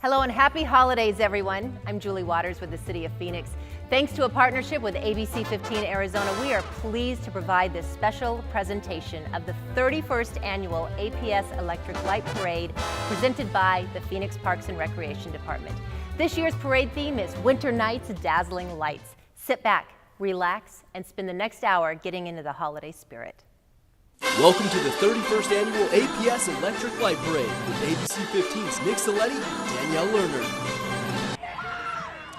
Hello and happy holidays, everyone. I'm Julie Waters with the City of Phoenix. Thanks to a partnership with ABC 15 Arizona, we are pleased to provide this special presentation of the 31st Annual APS Electric Light Parade presented by the Phoenix Parks and Recreation Department. This year's parade theme is Winter Nights Dazzling Lights. Sit back, relax, and spend the next hour getting into the holiday spirit. Welcome to the 31st Annual APS Electric Light Parade with ABC 15's Nick Saletti, Danielle Lerner.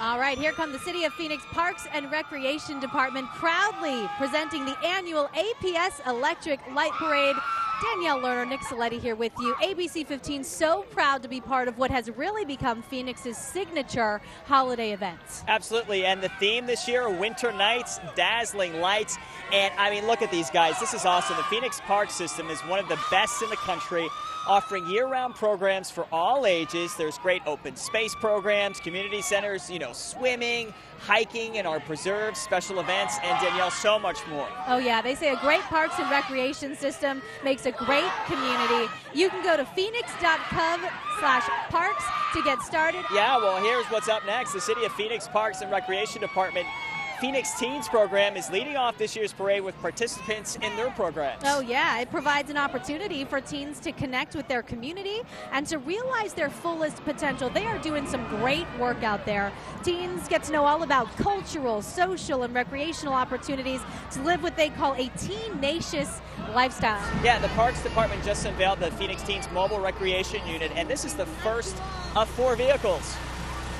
All right, here come the City of Phoenix Parks and Recreation Department proudly presenting the annual APS Electric Light Parade. Danielle Lerner, Nick Saletti here with you. ABC 15 so proud to be part of what has really become Phoenix's signature holiday event. Absolutely, and the theme this year, Winter Nights, Dazzling Lights. And I mean, look at these guys. This is awesome. The Phoenix Park System is one of the best in the country, offering year-round programs for all ages. There's great open space programs, community centers, swimming, hiking in our preserves, special events, and Danielle, so much more. Oh yeah, they say a great parks and recreation system makes a great community. You can go to phoenix.gov/parks to get started. Yeah, well, here's what's up next. The City of Phoenix Parks and Recreation Department Phoenix Teens program is leading off this year's parade with participants in their programs. Oh yeah, it provides an opportunity for teens to connect with their community and to realize their fullest potential. They are doing some great work out there. Teens get to know all about cultural, social, and recreational opportunities to live what they call a teen-nacious lifestyle. Yeah, the Parks Department just unveiled the Phoenix Teens Mobile Recreation Unit, and this is the first of 4 vehicles.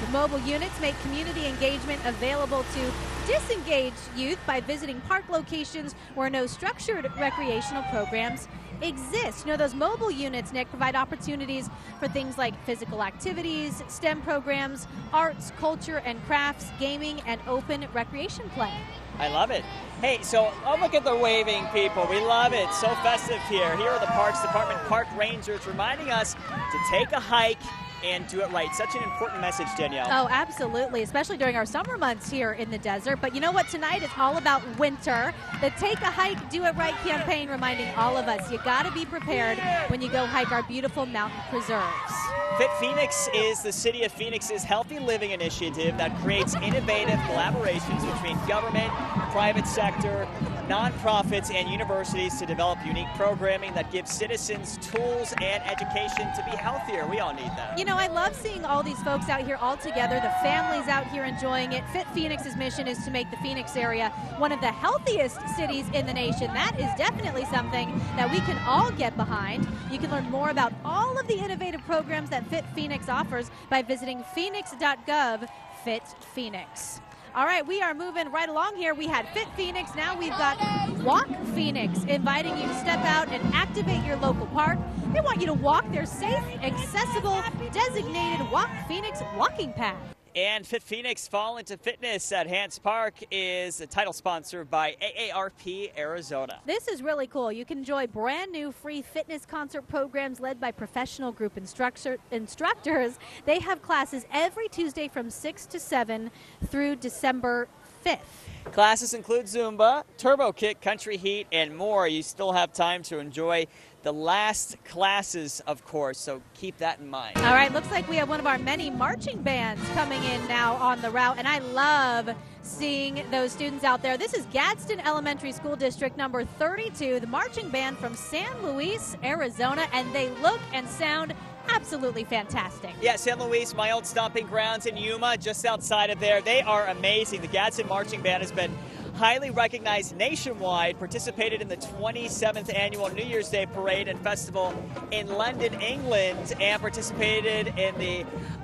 The mobile units make community engagement available to disengaged youth by visiting park locations where no structured recreational programs exist. Those mobile units, Nick, provide opportunities for things like physical activities, STEM programs, arts, culture and crafts, gaming, and open recreation play. I love it. Hey, so look at the waving people. We love it. So festive here. Here are the Parks Department park rangers reminding us to take a hike and do it right. Such an important message, Danielle. Oh, absolutely, especially during our summer months here in the desert. But you know what? Tonight is all about winter. The Take a Hike, Do It Right campaign reminding all of us you got to be prepared when you go hike our beautiful mountain preserves. Fit Phoenix is the City of Phoenix's healthy living initiative that creates innovative collaborations between government, private sector, nonprofits, and universities to develop unique programming that gives citizens tools and education to be healthier. We all need that. I love seeing all these folks out here all together, the families out here enjoying it. Fit Phoenix's mission is to make the Phoenix area one of the healthiest cities in the nation. That is definitely something that we can all get behind. You can learn more about all of the innovative programs that Fit Phoenix offers by visiting phoenix.gov/Fit Phoenix. All right, we are moving right along here. We had Fit Phoenix. Now we've got Walk Phoenix, inviting you to step out and activate your local park. They want you to walk their safe, accessible, designated Walk Phoenix walking path. And Fit Phoenix Fall into Fitness at Hance Park is a title sponsor by AARP Arizona. This is really cool. You can enjoy brand new free fitness concert programs led by professional group instructors. They have classes every Tuesday from 6 to 7 through December 5th. Classes include Zumba, Turbo Kick, Country Heat, and more. You still have time to enjoy the last classes, of course, so keep that in mind. All right, looks like we have one of our many marching bands coming in now on the route, and I love seeing those students out there. This is Gadsden Elementary School District number 32, the marching band from San Luis, Arizona, and they look and sound absolutely fantastic. Yeah, San Luis, my old stomping grounds in Yuma, just outside of there. They are amazing. The Gadsden Marching Band has been highly recognized nationwide, participated in the 27th Annual New Year's Day Parade and Festival in London, England, and participated in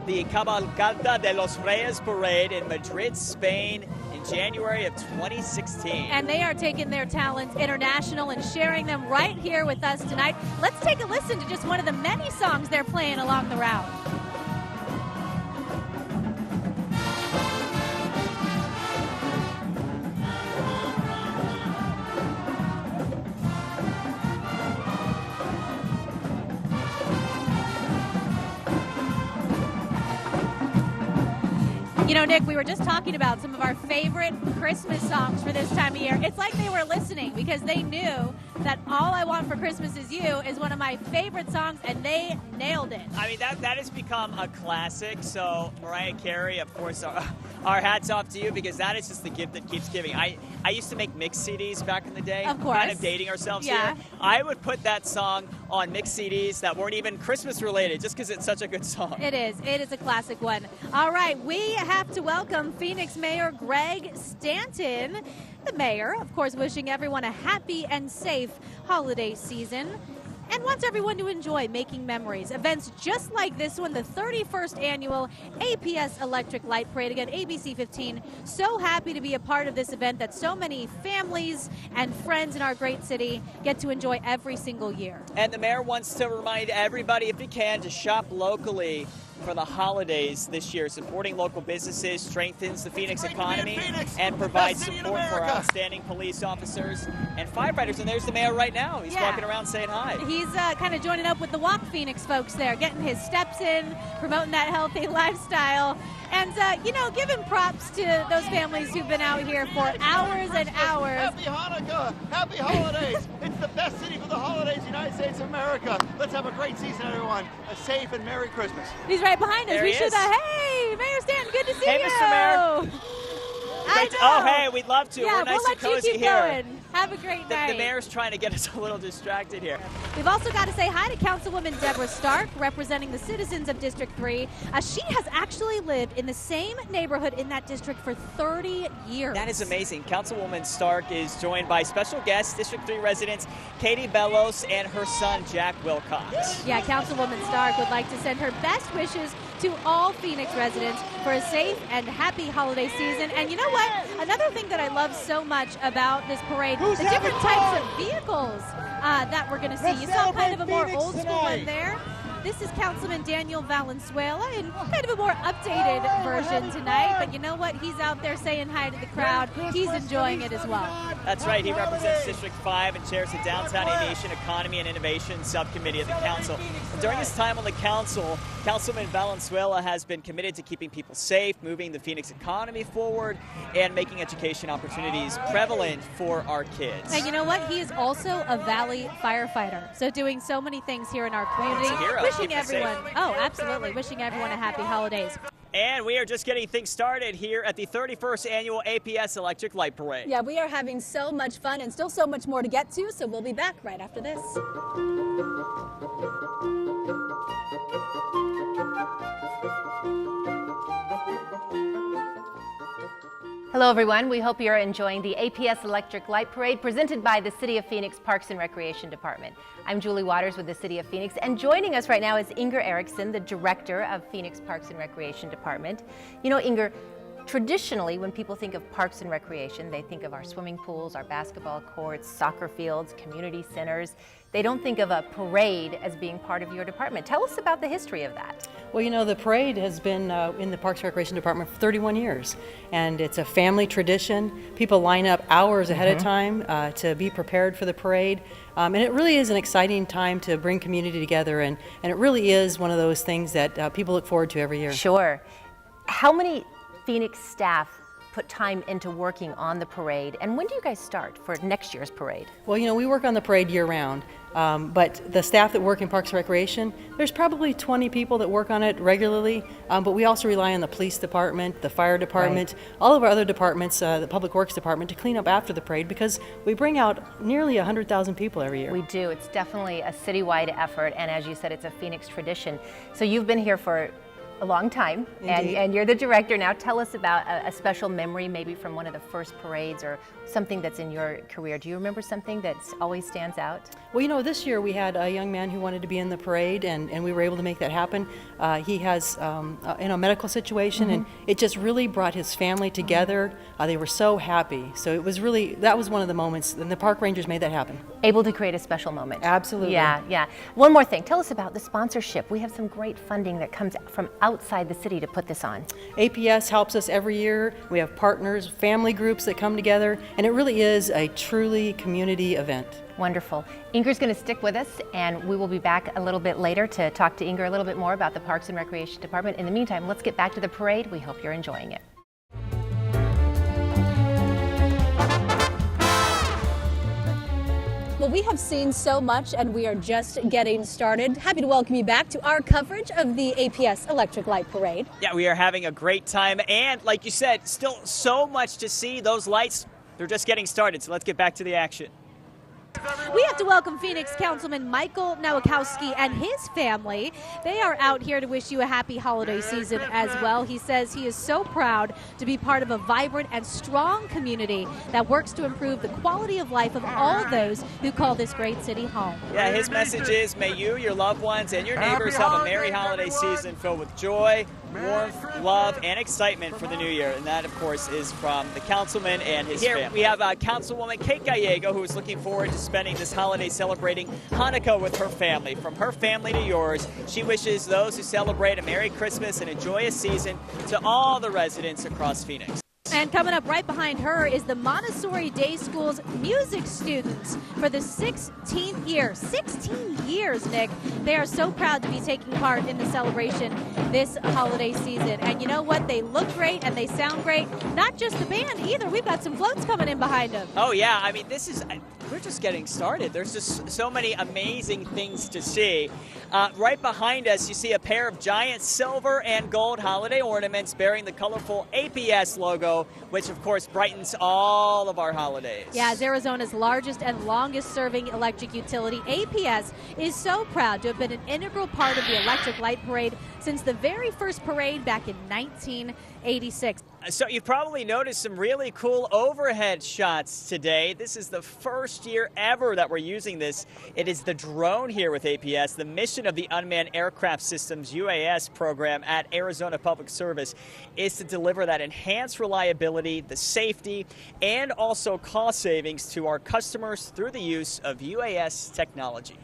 the Cabalgata de los Reyes Parade in Madrid, Spain in January of 2016. And they are taking their talents international and sharing them right here with us tonight. Let's take a listen to just one of the many songs they're playing along the route. Nick, we were just talking about some of our favorite Christmas songs for this time of year. It's like they were listening because they knew that All I Want for Christmas Is You is one of my favorite songs, and they nailed it. I mean, that has become a classic. So Mariah Carey, of course, our hats off to you, because that is just the gift that keeps giving. I used to make mix CDs back in the day. Of course. Kind of dating ourselves Yeah. here. I would put that song on mix CDs that weren't even Christmas related, just because it's such a good song. It is. It is a classic one. All right, we have to welcome Phoenix Mayor Greg Stanton. The mayor, of course, wishing everyone a happy and safe holiday season and wants everyone to enjoy making memories. Events just like this one, the 31st annual APS Electric Light Parade. Again, ABC 15, so happy to be a part of this event that so many families and friends in our great city get to enjoy every single year. And the mayor wants to remind everybody, if you can, to shop locally for the holidays this year. Supporting local businesses strengthens the Phoenix economy and provides support for our outstanding police officers and firefighters. And there's the mayor right now. He's walking around saying hi. He's kind of joining up with the Walk Phoenix folks there, getting his steps in, promoting that healthy lifestyle. And, giving props to those families who've been out here for hours and hours. Happy Hanukkah! Happy holidays! It's the best city for the holidays, United States of America. Let's have a great season, everyone. A safe and Merry Christmas. He's right behind us. There We he should, is. hey, Mayor Stan, good to see Hey, you. Mr. Mayor. I know. Oh, hey, we'd love to. Yeah, We're nice we'll and let you cozy keep here. going. Have a great night. The mayor's trying to get us a little distracted here. We've also got to say hi to Councilwoman Deborah Stark, representing the citizens of District 3. She has actually lived in the same neighborhood in that district for 30 years. That is amazing. Councilwoman Stark is joined by special guests, District 3 residents Katie Bellos and her son, Jack Wilcox. Yeah, Councilwoman Stark would like to send her best wishes to all Phoenix residents for a safe and happy holiday season. And you know what? Another thing that I love so much about this parade, the different types of vehicles that we're going to see. You saw kind of a more old school one there. This is Councilman Daniel Valenzuela in kind of a more updated version tonight. But you know what? He's out there saying hi to the crowd. He's enjoying it as well. That's right. He represents District 5 and chairs the Downtown Aviation Economy and Innovation Subcommittee of the Council. And during his time on the Council, Councilman Valenzuela has been committed to keeping people safe, moving the Phoenix economy forward, and making education opportunities prevalent for our kids. And you know what? He is also a Valley firefighter. So doing so many things here in our community. He's a hero. Wishing Keep us safe. everyone, absolutely, wishing everyone a happy holidays. And we are just getting things started here at the 31st Annual APS Electric Light Parade. Yeah, we are having so much fun and still so much more to get to, so we'll be back right after this. Hello, everyone. We hope you're enjoying the APS Electric Light Parade presented by the City of Phoenix Parks and Recreation Department. I'm Julie Waters with the City of Phoenix, and joining us right now is Inger Erickson, the Director of Phoenix Parks and Recreation Department. You know, Inger, traditionally, when people think of parks and recreation, they think of our swimming pools, our basketball courts, soccer fields, community centers. They don't think of a parade as being part of your department. Tell us about the history of that. Well, you know, the parade has been in the Parks and Recreation Department for 31 years, and it's a family tradition. People line up hours ahead of time to be prepared for the parade, and it really is an exciting time to bring community together, and it really is one of those things that people look forward to every year. Sure. How many Phoenix staff put time into working on the parade, and when do you guys start for next year's parade? Well, you know, we work on the parade year-round. But the staff that work in Parks and Recreation, there's probably 20 people that work on it regularly, but we also rely on the police department, the fire department, all of our other departments, the Public Works department, to clean up after the parade, because we bring out nearly 100,000 people every year. We do. It's definitely a citywide effort, and as you said, it's a Phoenix tradition. So you've been here for a long time, and you're the director now. Tell us about a special memory, maybe from one of the first parades, or something that's in your career. Do you remember something that always stands out? Well, you know, this year we had a young man who wanted to be in the parade, and we were able to make that happen. He has a medical situation, and it just really brought his family together. They were so happy. So it was really, that was one of the moments, and the park rangers made that happen. Able to create a special moment. Absolutely. Yeah, yeah. One more thing. Tell us about the sponsorship. We have some great funding that comes from outside the city to put this on. APS helps us every year. We have partners, family groups that come together, and it really is a truly community event. Wonderful. Inger's going to stick with us, and we will be back a little bit later to talk to Inger a little bit more about the Parks and Recreation Department. In the meantime, let's get back to the parade. We hope you're enjoying it. Well, we have seen so much and we are just getting started. Happy to welcome you back to our coverage of the APS Electric Light Parade. Yeah, we are having a great time, and like you said, still so much to see. Those lights, they're just getting started, so let's get back to the action. We have to welcome Phoenix Councilman Michael Nowakowski and his family. They are out here to wish you a happy holiday season as well. He says he is so proud to be part of a vibrant and strong community that works to improve the quality of life of all those who call this great city home. Yeah, his message is, may you, your loved ones, and your neighbors have a merry holiday season filled with joy, warmth, love, and excitement for the new year. And that, of course, is from the councilman and his family. We have Councilwoman Kate Gallego, who is looking forward to spending this holiday celebrating Hanukkah with her family. From her family to yours, she wishes those who celebrate a Merry Christmas and a joyous season to all the residents across Phoenix. And coming up right behind her is the Montessori Day School's music students for the 16th year. 16 years, Nick. They are so proud to be taking part in the celebration this holiday season. And you know what? They look great and they sound great. Not just the band either. We've got some floats coming in behind them. Oh, yeah. I mean, we're just getting started. There's just so many amazing things to see. Right behind us, you see a pair of giant silver and gold holiday ornaments bearing the colorful APS logo, which of course brightens all of our holidays. Yeah, as Arizona's largest and longest serving electric utility, APS is so proud to have been an integral part of the Electric Light Parade since the very first parade back in 1986. So you've probably noticed some really cool overhead shots today. This is the first year ever that we're using this. It is the drone here with APS. The mission of the Unmanned Aircraft Systems UAS program at Arizona Public Service is to deliver that enhanced reliability, the safety, and also cost savings to our customers through the use of UAS technology.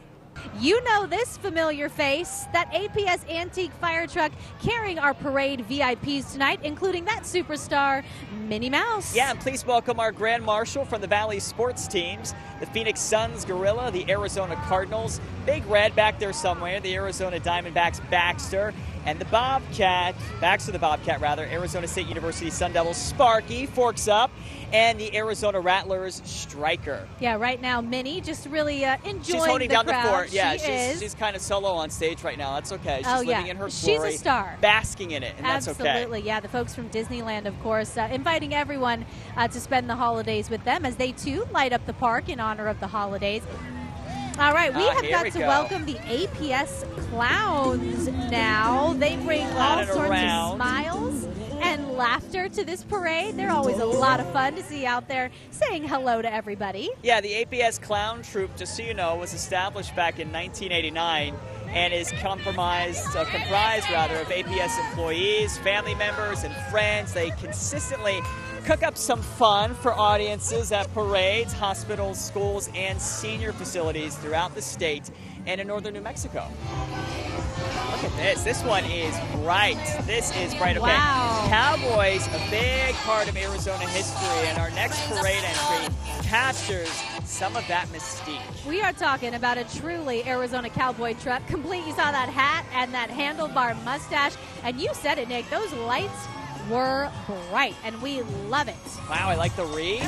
You know this familiar face, that APS antique fire truck carrying our parade VIPs tonight, including that superstar, Minnie Mouse. Yeah, and please welcome our Grand Marshal from the Valley sports teams, the Phoenix Suns Gorilla, the Arizona Cardinals, Big Red back there somewhere, the Arizona Diamondbacks Baxter, and the Bobcat, Arizona State University Sun Devils Sparky, Forks Up, and the Arizona Rattlers Striker. Yeah, right now Minnie just really enjoying She's holding the down crowd. the fort. Yeah, she she's kind of solo on stage right now. That's okay. She's living in her glory. She's a star. Basking in it, and that's okay. Absolutely, yeah. The folks from Disneyland, of course, inviting everyone to spend the holidays with them as they, too, light up the park in honor of the holidays. All right, we have got to welcome the APS Clowns now. They bring all sorts of smiles and laughter to this parade. They're always a lot of fun to see out there saying hello to everybody. Yeah, the APS Clown Troupe, just so you know, was established back in 1989 and is comprised of APS employees, family members, and friends. They consistently cook up some fun for audiences at parades, hospitals, schools, and senior facilities throughout the state and in northern New Mexico. Look at this. This one is bright. This is bright. Okay. Wow. Cowboys, a big part of Arizona history, and our next parade entry captures some of that mystique. We are talking about a truly Arizona cowboy truck, complete. You saw that hat and that handlebar mustache, and you said it, Nick. Those lights were bright, and we love it. Wow, I like the wreath.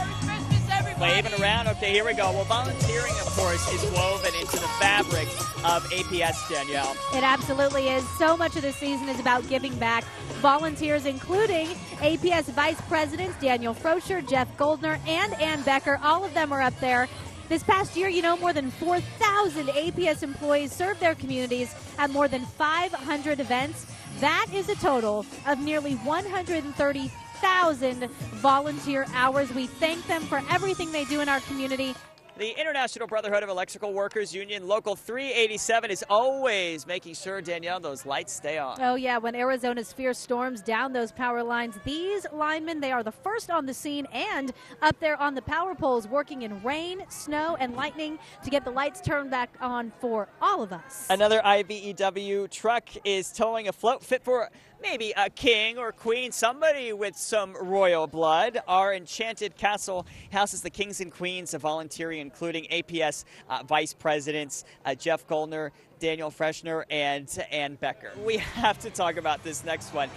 Waving around. Okay, here we go. Well, volunteering, of course, is woven into the fabric of APS, Danielle. It absolutely is. So much of this season is about giving back. Volunteers, including APS Vice Presidents Daniel Froescher, Jeff Goldner, and Ann Becker. All of them are up there. This past year, more than 4,000 APS employees served their communities at more than 500 events. That is a total of nearly 130,000 volunteer hours. We thank them for everything they do in our community. The International Brotherhood of Electrical Workers Union Local 387 is always making sure, Danielle, those lights stay on. Oh, yeah. When Arizona's fierce storms down those power lines, these linemen, they are the first on the scene and up there on the power poles working in rain, snow, and lightning to get the lights turned back on for all of us. Another IBEW truck is towing a float fit for maybe a king or queen, somebody with some royal blood. Our Enchanted Castle houses the kings and queens of volunteering, including APS Vice Presidents Jeff Goldner, Daniel Freshner and Ann Becker. We have to talk about this next one.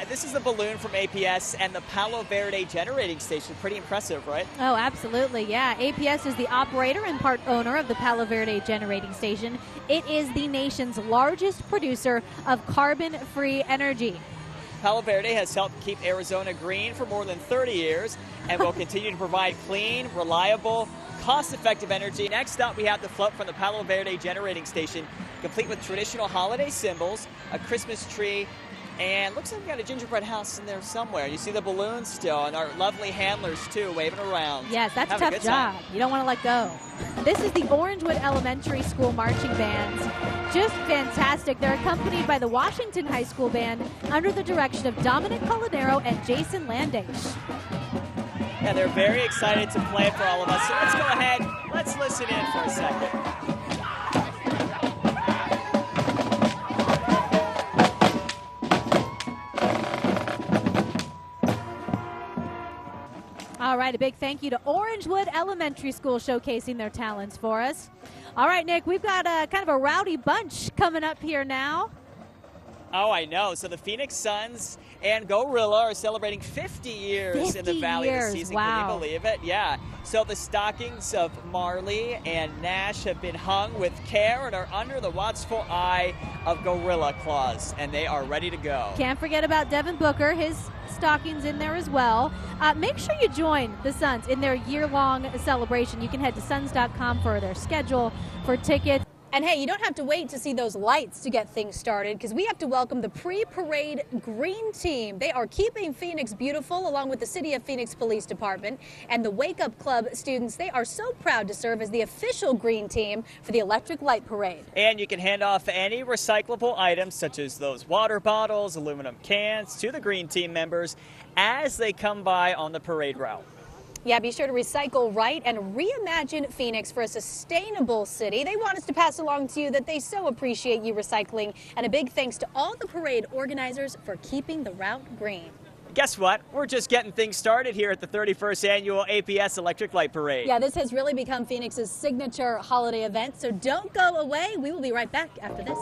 This is the balloon from APS and the Palo Verde generating station. Pretty impressive, right? Oh, absolutely, yeah. APS is the operator and part owner of the Palo Verde generating station. It is the nation's largest producer of carbon-free energy. Palo Verde has helped keep Arizona green for more than 30 years and will continue to provide clean, reliable, cost-effective energy. Next up, we have the float from the Palo Verde generating station, complete with traditional holiday symbols, a Christmas tree, and looks like we got a gingerbread house in there somewhere. You see the balloons still, and our lovely handlers, too, waving around. Yes, that's Having a tough job. You don't want to let go. This is the Orangewood Elementary School marching bands. Just fantastic. They're accompanied by the Washington High School Band under the direction of Dominic Coladero and Jason Landage. Yeah, they're very excited to play for all of us. So let's go ahead, let's listen in for a second. All right, a big thank you to Orangewood Elementary School showcasing their talents for us. All right, Nick, we've got a kind of a rowdy bunch coming up here now. Oh, I know. So the Phoenix Suns and Gorilla are celebrating 50 years in the Valley this season. Wow. Can you believe it? Yeah. So the stockings of Marley and Nash have been hung with care and are under the watchful eye of Gorilla Claus, and they are ready to go. Can't forget about Devin Booker, his stockings in there as well. Make sure you join the Suns in their year-long celebration. You can head to suns.com for their schedule, for tickets. And hey, you don't have to wait to see those lights to get things started, because we have to welcome the pre-parade green team. They are keeping Phoenix beautiful, along with the City of Phoenix Police Department and the Wake Up Club students. They are so proud to serve as the official green team for the Electric Light Parade. And you can hand off any recyclable items, such as those water bottles, aluminum cans, to the green team members as they come by on the parade route. Yeah, be sure to recycle right and reimagine Phoenix for a sustainable city. They want us to pass along to you that they so appreciate you recycling. And a big thanks to all the parade organizers for keeping the route green. Guess what? We're just getting things started here at the 31st Annual APS Electric Light Parade. Yeah, this has really become Phoenix's signature holiday event, so don't go away. We will be right back after this.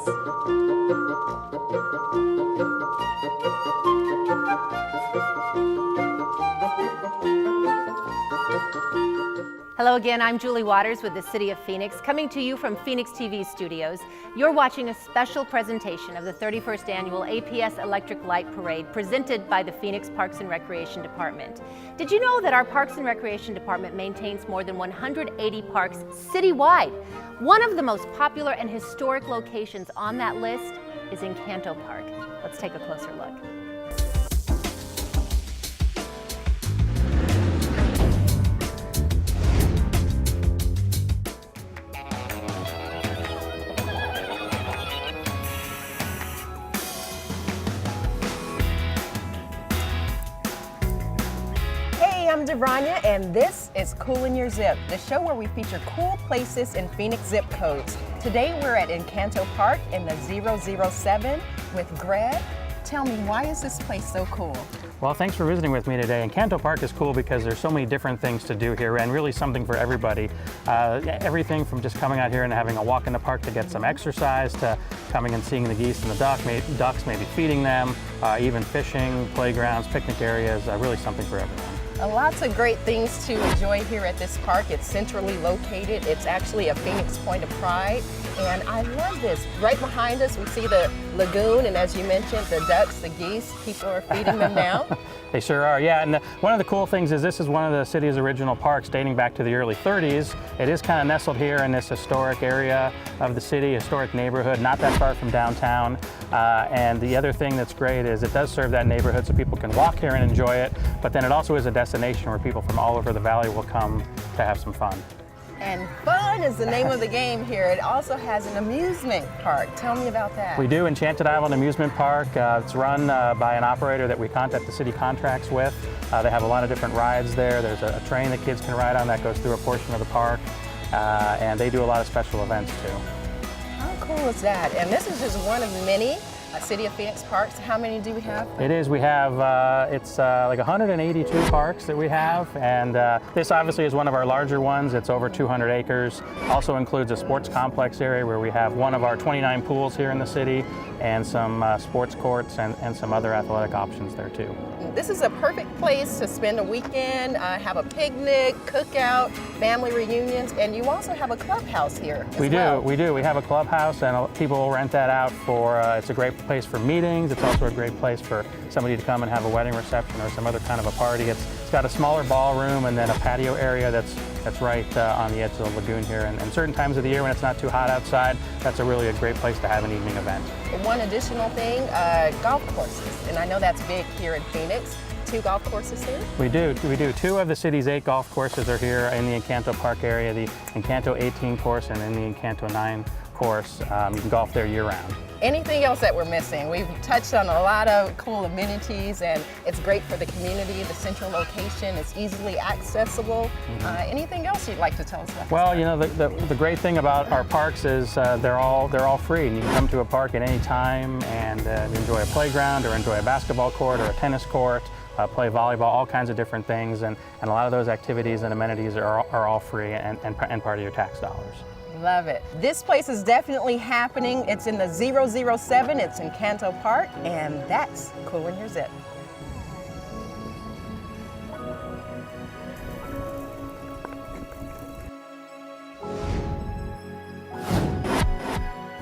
Hello again, I'm Julie Waters with the City of Phoenix, coming to you from Phoenix TV studios. You're watching a special presentation of the 31st Annual APS Electric Light Parade presented by the Phoenix Parks and Recreation Department. Did you know that our Parks and Recreation Department maintains more than 180 parks citywide? One of the most popular and historic locations on that list is Encanto Park. Let's take a closer look. I'm Devrania, and this is Cool in Your Zip, the show where we feature cool places in Phoenix zip codes. Today we're at Encanto Park in the 007 with Greg. Tell me, why is this place so cool? Well, thanks for visiting with me today. Encanto Park is cool because there's so many different things to do here, and really something for everybody. Everything from just coming out here and having a walk in the park to get some exercise, to coming and seeing the geese and the ducks, maybe feeding them, even fishing, playgrounds, picnic areas, really something for everyone. Lots of great things to enjoy here at this park. It's centrally located. It's actually a Phoenix point of pride. And I love this. Right behind us, we see the lagoon, and as you mentioned, the ducks, the geese, people are feeding them now. They sure are, yeah. And one of the cool things is this is one of the city's original parks dating back to the early 30s. It is kind of nestled here in this historic area of the city, historic neighborhood, not that far from downtown. And the other thing that's great is it does serve that neighborhood so people can walk here and enjoy it, but then it also is a destination where people from all over the valley will come to have some fun. And fun is the name of the game here. It also has an amusement park. Tell me about that. We do. Enchanted Island Amusement Park. It's run by an operator that the city contracts with. They have a lot of different rides there. There's a train that kids can ride on that goes through a portion of the park. And they do a lot of special events too. How cool is that? And this is just one of many City of Phoenix Parks. How many do we have? It is. We have it's like 182 parks that we have, and this obviously is one of our larger ones. It's over 200 acres. Also includes a sports complex area where we have one of our 29 pools here in the city, and some sports courts and some other athletic options there too. This is a perfect place to spend a weekend, have a picnic, cookout, family reunions, and you also have a clubhouse here as well. We do. We have a clubhouse, and people rent that out for, it's a great place for meetings. It's also a great place for somebody to come and have a wedding reception or some other kind of a party. It's got a smaller ballroom and then a patio area that's right on the edge of the lagoon here. And certain times of the year when it's not too hot outside, that's really a great place to have an evening event. One additional thing, golf courses, and I know that's big here in Phoenix. 2 golf courses here? We do. 2 of the city's 8 golf courses are here in the Encanto Park area, the Encanto 18 course and in the Encanto 9 course. You can golf there year-round. Anything else that we're missing? We've touched on a lot of cool amenities, and it's great for the community. The central location is easily accessible. Anything else you'd like to tell us about? Well, you know, the great thing about our parks is they're all free, and you can come to a park at any time and enjoy a playground or enjoy a basketball court or a tennis court. Play volleyball, all kinds of different things, and a lot of those activities and amenities are all free and part of your tax dollars. Love it. This place is definitely happening. It's in the 007. It's in Encanto Park, and that's Cool in Your Zip.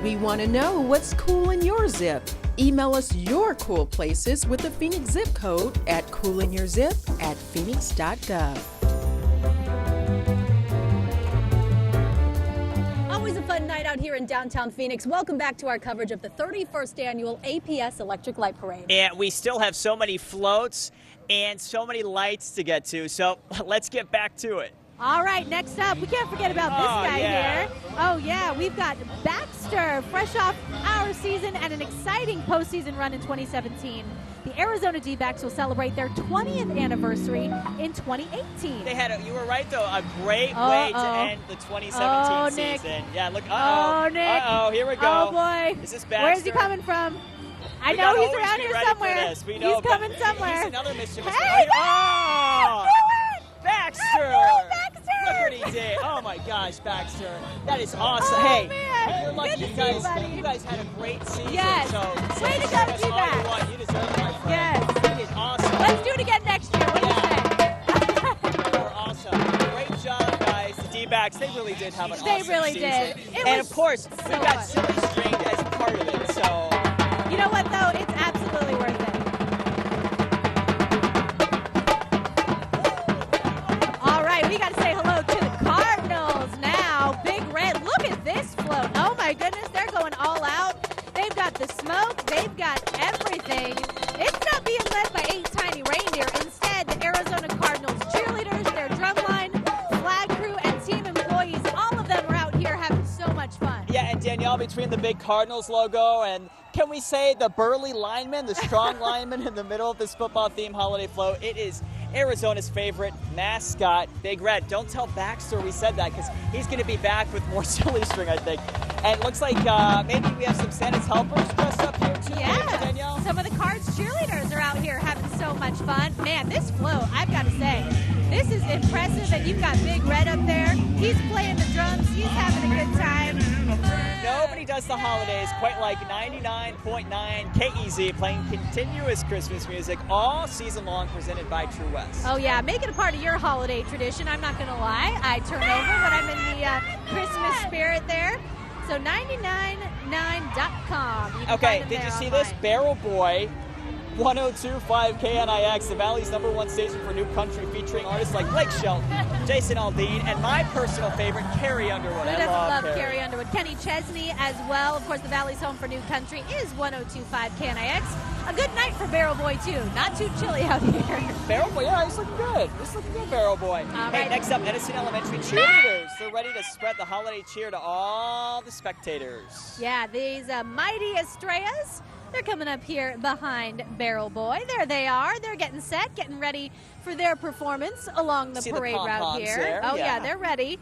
We want to know what's cool in your zip. Email us your cool places with the Phoenix zip code at coolinyourzip@phoenix.gov. Always a fun night out here in downtown Phoenix. Welcome back to our coverage of the 31st annual APS Electric Light Parade. And we still have so many floats and so many lights to get to, so let's get back to it. All right, next up, we can't forget about this guy here. Oh, yeah, we've got Baxter, fresh off our season and an exciting postseason run in 2017. The Arizona D-backs will celebrate their 20th anniversary in 2018. They had, you were right, though, a great way to end the 2017 season. Nick. Yeah, look, Oh, Nick. here we go. Oh, boy. Is this Baxter? Where's he coming from? I know he's around here somewhere. He's coming somewhere. He's another mischievous Hey, oh! Baxter! Baxter! Look what he did. Oh my gosh, Baxter. That is awesome. Oh, hey, man. you're lucky Good to you see you, guys, buddy. you guys had a great season. Yes. So Way to go, that's all D-backs. you want. You deserve it, my friend. Yes. You did awesome. Let's do it again next year. What do you say? You were awesome. Great job, guys. The D-backs, they really did have an awesome season. They really did. And of course, we've got Silly String as part of it. So you know what, though? It's absolutely worth it. All right, we got to say hello to the Cardinals now. Big Red, look at this float. Oh, my goodness, they're going all out. They've got the smoke. They've got everything. It's not being led by 8 tiny reindeer. Instead, the Arizona Cardinals cheerleaders, their drumline, flag crew, and team employees, all of them are out here having so much fun. yeah, and Danielle, between the big Cardinals logo and can we say the burly lineman, the strong lineman in the middle of this football-themed holiday float, it is Arizona's favorite mascot, Big Red. Don't tell Baxter we said that because he's going to be back with more Silly String, I think. And it looks like maybe we have some Santa's helpers dressed up here too. Yeah, Danielle. some of the Cards cheerleaders are out here having so much fun. Man, this float, I've got to say, this is impressive. And you've got Big Red up there. He's playing the drums. He's having a good time. Nobody does the holidays quite like 99.9 KEZ playing continuous Christmas music all season long, presented by True West. Oh, yeah, make it a part of your holiday tradition. I'm not going to lie. I turn over when I'm in the Christmas spirit there. So 999.com. Okay, did you see this? Barrel Boy, 102.5 KNIX, the Valley's #1 station for new country, featuring artists like Blake Shelton, Jason Aldean, and my personal favorite, Carrie Underwood. Who I doesn't love Carrie. Carrie Underwood? Kenny Chesney as well. Of course, the Valley's home for new country is 102.5 KNIX. A good night for Barrel Boy, too. Not too chilly out here. Barrel Boy, yeah, he's looking good. He's looking good, Barrel Boy. Hey, right. next up, Edison Elementary cheerleaders. They're ready to spread the holiday cheer to all the spectators. Yeah, these mighty Estrellas, they're coming up here behind Barrel Boy. There they are. They're getting set, getting ready for their performance along the See the parade route pom-poms here. there? Oh, yeah, Yeah. they're ready.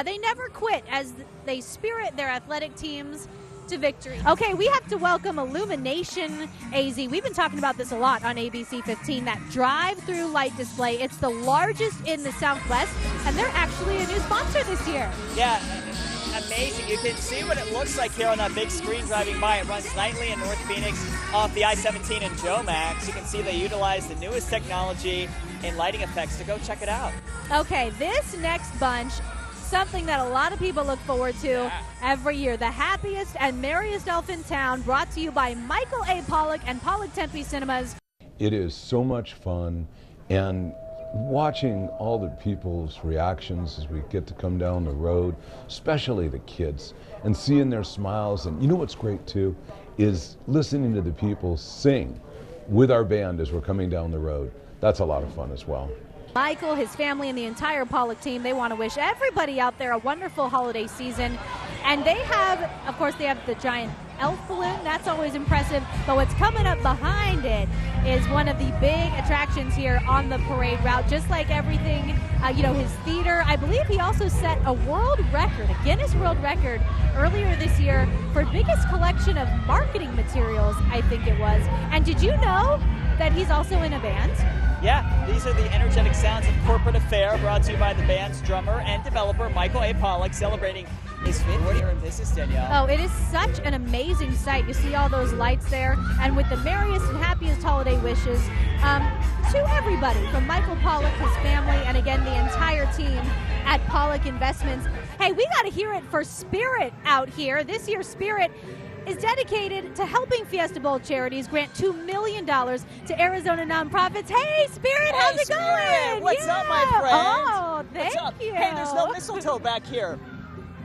They never quit as they spirit their athletic teams to victory. Okay, we have to welcome Illumination AZ. We've been talking about this a lot on ABC 15, that drive-through light display. It's the largest in the Southwest, and they're actually a new sponsor this year. Yeah, amazing. You can see what it looks like here on that big screen driving by. It runs nightly in North Phoenix off the I-17 and Joe Max. You can see they utilize the newest technology in lighting effects, so go check it out. Okay, this next bunch, something that a lot of people look forward to every year. The happiest and merriest elf in town, brought to you by Michael A. Pollock and Pollock Tempe Cinemas. It is so much fun, and watching all the people's reactions as we get to come down the road, especially the kids, and seeing their smiles. And you know what's great too is listening to the people sing with our band as we're coming down the road. That's a lot of fun as well. Michael, his family, and the entire Pollock team, they want to wish everybody out there a wonderful holiday season. And they have, of course, they have the giant elf balloon. That's always impressive. But what's coming up behind it is one of the big attractions here on the parade route. Just like everything, his theater. I believe he also set a world record, a Guinness World Record, earlier this year for biggest collection of marketing materials, I think it was. And did you know that he's also in a band? Yeah, these are the energetic sounds of Corporate Affair, brought to you by the band's drummer and developer, Michael A. Pollock, celebrating his 5th year in business, Danielle. Oh, it is such an amazing sight. You see all those lights there, and with the merriest and happiest holiday wishes to everybody, from Michael Pollock, his family, and again, the entire team at Pollock Investments. Hey, we got to hear it for Spirit out here. This year's Spirit is dedicated to helping Fiesta Bowl charities grant $2 million to Arizona nonprofits. Hey, Spirit, how's it going? What's up, my friend? Oh, thank you. Hey, there's no mistletoe back here.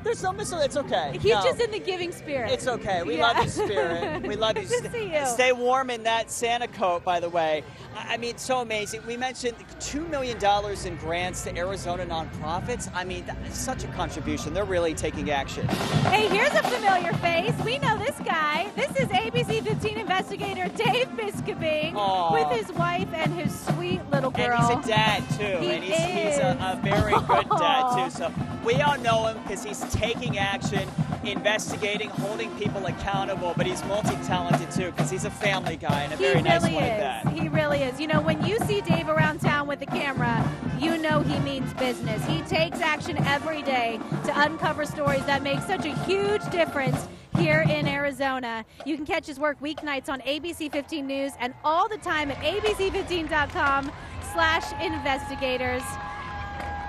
There's no mistletoe. It's okay. He's just in the giving spirit. It's okay. We love you, Spirit. We love you. Good to see you. Stay warm in that Santa coat, by the way. I mean, so amazing. We mentioned $2 million in grants to Arizona nonprofits. I mean, that's such a contribution. They're really taking action. Hey, here's a familiar face. We know this guy. This is ABC 15 investigator Dave Biskobing with his wife and his sweet little girl. And he's a dad, too. He's a very good dad, too. So we all know him because he's taking action, investigating, holding people accountable, but he's multi-talented, too, because he's a family guy and a very nice one at that. He really is. You know, when you see Dave around town with the camera, you know he means business. He takes action every day to uncover stories that make such a huge difference here in Arizona. You can catch his work weeknights on ABC 15 News and all the time at abc15.com/investigators.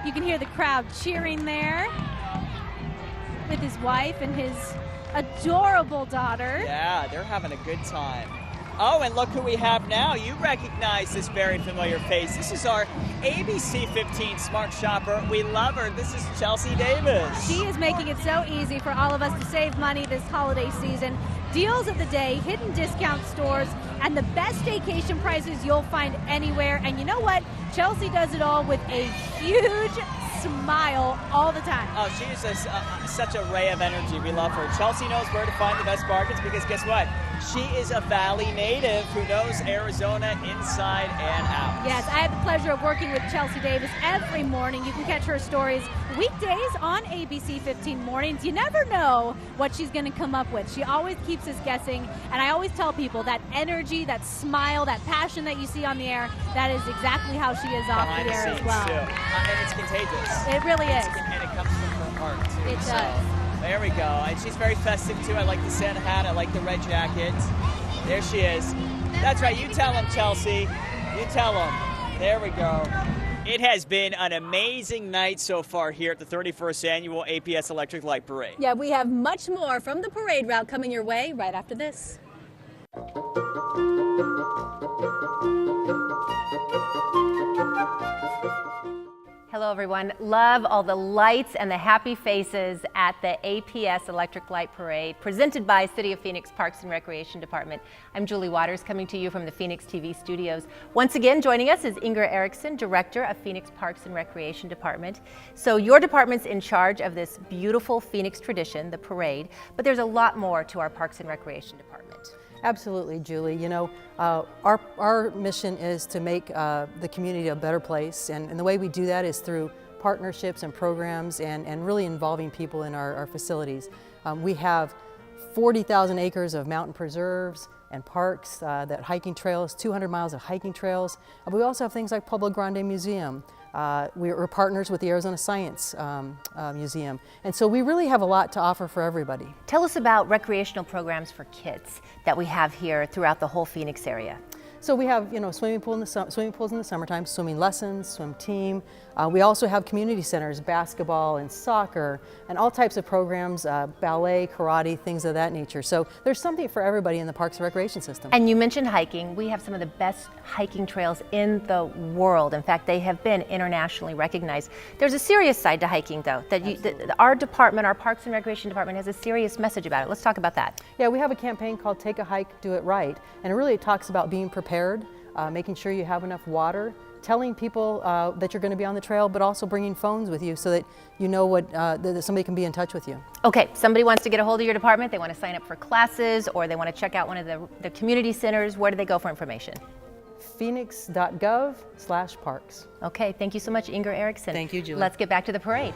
You can hear the crowd cheering there with his wife and his adorable daughter. Yeah, they're having a good time. Oh, and look who we have now. You recognize this very familiar face. This is our ABC 15 Smart Shopper. We love her. This is Chelsea Davis. She is making it so easy for all of us to save money this holiday season. Deals of the day, hidden discount stores, and the best staycation prices you'll find anywhere. And you know what? Chelsea does it all with a huge smile all the time. Oh, she is such a ray of energy. We love her. Chelsea knows where to find the best bargains because guess what? She is a Valley native who knows Arizona inside and out. Yes, I have the pleasure of working with Chelsea Davis every morning. You can catch her stories weekdays on ABC 15 mornings. You never know what she's going to come up with. She always keeps us guessing, and I always tell people that energy, that smile, that passion that you see on the air, that is exactly how she is off the air as well. Too. And it's contagious. It really is. And it comes from her heart, too. It does. There we go. And she's very festive, too. I like the Santa hat. I like the red jacket. There she is. That's right. You tell him, Chelsea. You tell him. There we go. It has been an amazing night so far here at the 31st Annual APS Electric Light Parade. Yeah, we have much more from the parade route coming your way right after this. Hello, everyone. Love all the lights and the happy faces at the APS Electric Light Parade, presented by City of Phoenix Parks and Recreation Department. I'm Julie Waters, coming to you from the Phoenix TV studios. Once again, joining us is Inger Erickson, Director of Phoenix Parks and Recreation Department. So your department's in charge of this beautiful Phoenix tradition, the parade, but there's a lot more to our Parks and Recreation Department. Absolutely, Julie. You know, our mission is to make the community a better place, and the way we do that is through partnerships and programs and really involving people in our facilities. We have 40,000 acres of mountain preserves and parks, that hiking trails, 200 miles of hiking trails. But we also have things like Pueblo Grande Museum. We're partners with the Arizona Science Museum. And so we really have a lot to offer for everybody. Tell us about recreational programs for kids that we have here throughout the whole Phoenix area. So we have, swimming pools in the summertime, swimming lessons, swim team. We also have community centers, basketball and soccer, and all types of programs, ballet, karate, things of that nature. So there's something for everybody in the Parks and Recreation system. And you mentioned hiking. We have some of the best hiking trails in the world. In fact, they have been internationally recognized. There's a serious side to hiking, though, that our department, our Parks and Recreation department, has a serious message about it. Let's talk about that. Yeah, we have a campaign called Take a Hike, Do It Right, and it really talks about being prepared, making sure you have enough water, telling people that you're going to be on the trail, but also bringing phones with you so that you know that somebody can be in touch with you. Okay, somebody wants to get a hold of your department, they want to sign up for classes, or they want to check out one of the community centers. Where do they go for information? Phoenix.gov/parks. Okay, thank you so much, Inger Erickson. Thank you, Julie. Let's get back to the parade.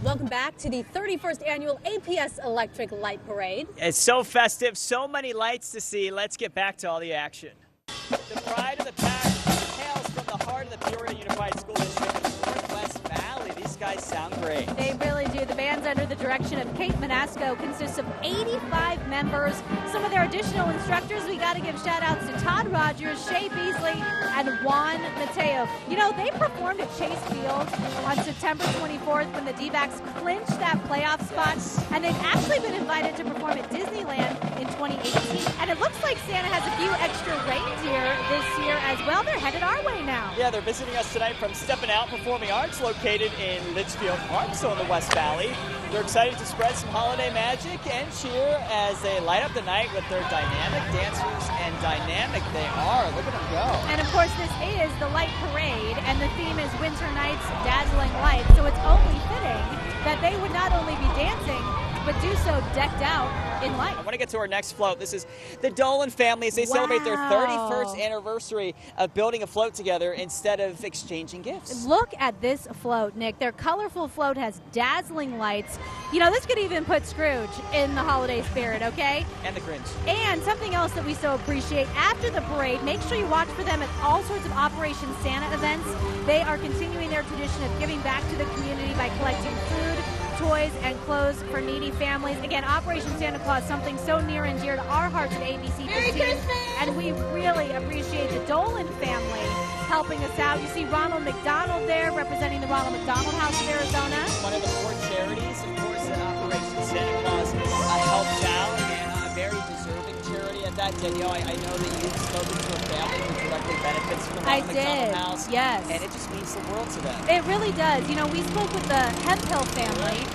Welcome back to the 31st annual APS Electric Light Parade. It's so festive, so many lights to see. Let's get back to all the action. The pride of the pack hails from the heart of the Peoria Unified School District in the Northwest Valley. These guys sound great. They really do. The band's under the direction of Kate Manasco consists of 85 members. Some of their additional instructors, we got to give shout outs to Todd Rogers, Shay Beasley, and Juan Mateo. They performed at Chase Field on September 24th when the D-backs clinched that playoff spot, and they've actually been invited to perform at Disneyland in 2018. And it looks like Santa has a few extra reindeer this year as well. They're headed our way now. Yeah, they're visiting us tonight from Steppin' Out Performing Arts, located in Litchfield Park, so in the West Valley. They're excited to spread some holiday magic and cheer as they light up the night with their dynamic dancers, and dynamic they are. Look at them go. And of course, this is the light parade, and the theme is Winter Nights, Dazzling Lights, so it's only fitting that they would not only be dancing, but do so decked out in light. I want to get to our next float. This is the Dolan family as they celebrate their 31st anniversary of building a float together instead of exchanging gifts. Look at this float, Nick. Their colorful float has dazzling lights. This could even put Scrooge in the holiday spirit, okay? And the Grinch. And something else that we so appreciate, after the parade, make sure you watch for them at all sorts of Operation Santa events. They are continuing their tradition of giving back to the community by collecting food, toys, and clothes for needy families. Again, Operation Santa Claus, something so near and dear to our hearts at ABC 15. And we really appreciate the Dolan family helping us out. You see Ronald McDonald there representing the Ronald McDonald House of Arizona. One of the 4 charities, of course, that Operation Santa Claus helps out, and a very deserving charity at that. Danielle, I know that you've spoken to a family who directly benefits from the Ronald McDonald House. Yes. And it just means the world to them. It really does. We spoke with the Hemphill family.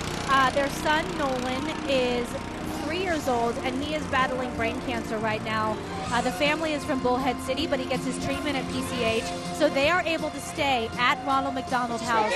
Their son, Nolan, is 3 years old, and he is battling brain cancer right now. The family is from Bullhead City, but he gets his treatment at PCH. So they are able to stay at Ronald McDonald House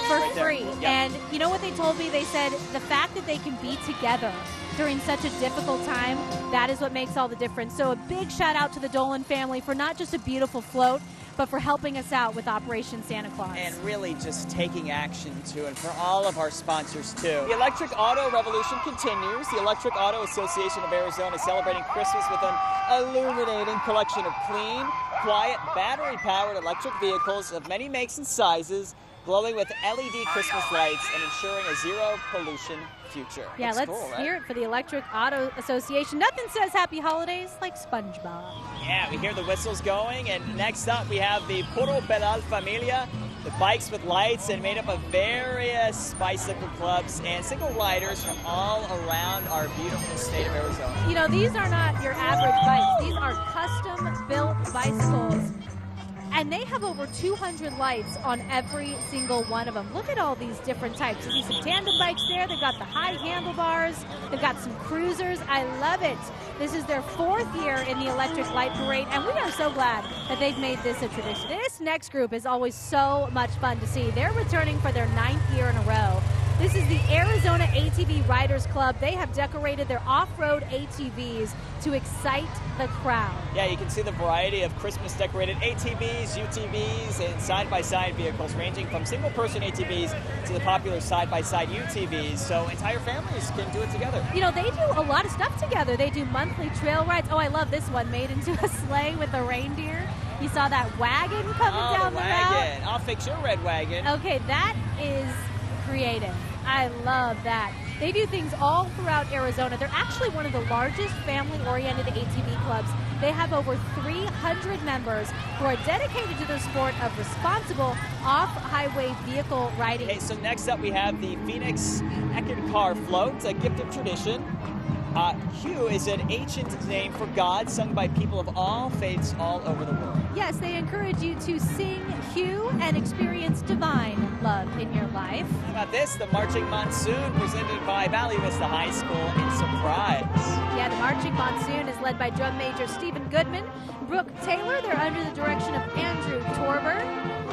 for free. Yep. And you know what they told me? They said the fact that they can be together during such a difficult time, that is what makes all the difference. So a big shout out to the Dolan family for not just a beautiful float, but for helping us out with Operation Santa Claus. And really just taking action too, and for all of our sponsors too. The electric auto revolution continues. The Electric Auto Association of Arizona is celebrating Christmas with an illuminating collection of clean, quiet, battery-powered electric vehicles of many makes and sizes, glowing with LED Christmas lights and ensuring a zero pollution future. Yeah, Looks let's cool, right? hear it for the Electric Auto Association. Nothing says happy holidays like SpongeBob. Yeah, we hear the whistles going, and next up we have the Puro Pedal Familia, the bikes with lights and made up of various bicycle clubs and single riders from all around our beautiful state of Arizona. These are not your average bikes. These are custom-built bicycles. And they have over 200 lights on every single one of them. Look at all these different types. You see some tandem bikes there. They've got the high handlebars. They've got some cruisers. I love it. This is their 4th year in the Electric Light Parade, and we are so glad that they've made this a tradition. This next group is always so much fun to see. They're returning for their 9th year in a row. This is the Arizona ATV Riders Club. They have decorated their off-road ATVs to excite the crowd. Yeah, you can see the variety of Christmas-decorated ATVs, UTVs, and side-by-side vehicles, ranging from single-person ATVs to the popular side-by-side UTVs, so entire families can do it together. You know, they do a lot of stuff together. They do monthly trail rides. Oh, I love this one, made into a sleigh with a reindeer. You saw that wagon coming down the wagon. route? I'll fix your red wagon. Okay, that is creative. I love that. They do things all throughout Arizona. They're actually one of the largest family-oriented ATV clubs. They have over 300 members who are dedicated to the sport of responsible off-highway vehicle riding. Okay, so next up we have the Phoenix Eckankar Float, a gift of tradition. Hugh is an ancient name for God, sung by people of all faiths all over the world. Yes, they encourage you to sing Hugh and experience divine love in your life. How about this? The Marching Monsoon, presented by Valley Vista High School in Surprise. Yeah, the Marching Monsoon is led by drum major Stephen Goodman. Brooke Taylor, they're under the direction of Andrew Torber.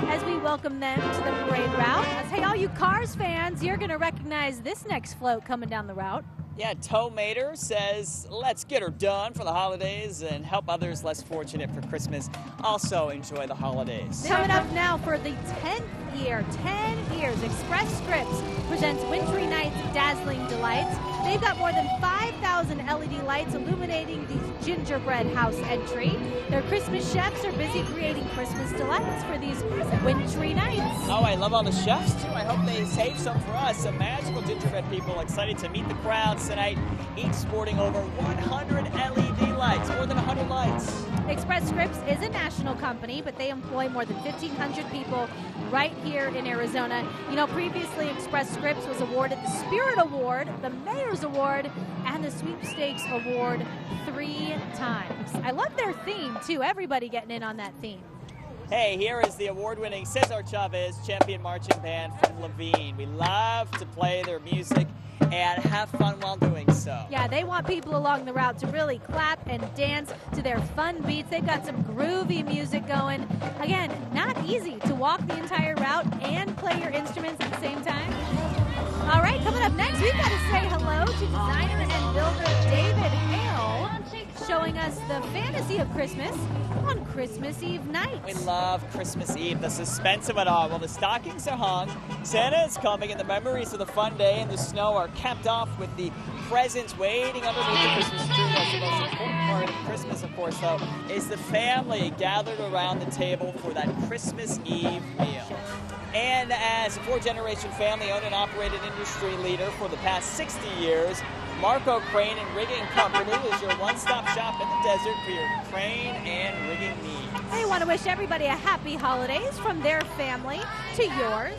As we welcome them to the parade route. Hey, all you Cars fans, you're going to recognize this next float coming down the route. Yeah, Toe Mater says, let's get her done for the holidays and help others less fortunate for Christmas also enjoy the holidays. Coming up now for the 10th year, 10 years, Express Scripts presents Wintry Nights Dazzling Delights. They've got more than 5,000 LED lights illuminating the gingerbread house entry. Their Christmas chefs are busy creating Christmas delights for these wintry nights. Oh, I love all the chefs, too. I hope they save some for us. Some magical gingerbread people excited to meet the crowds tonight, each sporting over 100 LED lights, more than 100 lights. Express Scripts is a national company, but they employ more than 1,500 people right here in Arizona. You know, previously Express Scripts was awarded the Spirit Award, the Mayor's Award, and the Sweepstakes Award 3 times. I love their theme, too. Everybody getting in on that theme. Hey, here is the award-winning Cesar Chavez Champion Marching Band from Levine. We love to play their music and have fun while doing so. Yeah, they want people along the route to really clap and dance to their fun beats. They've got some groovy music going. Again, not easy to walk the entire route and play your instruments at the same time. All right, coming up next, we've got to say hello to designer and builder David Hale, showing us the fantasy of Christmas on Christmas Eve night. We love Christmas Eve, the suspense of it all. While the stockings are hung, Santa is coming, and the memories of the fun day in the snow are capped off with the presents waiting underneath the Christmas tree. That's the most important part of Christmas, of course, though, is the family gathered around the table for that Christmas Eve meal. And as a 4-generation family-owned and operated industry leader for the past 60 years, Marco Crane and Rigging Company is your one-stop shop in the desert for your crane and rigging needs. I want to wish everybody a happy holidays from their family to yours.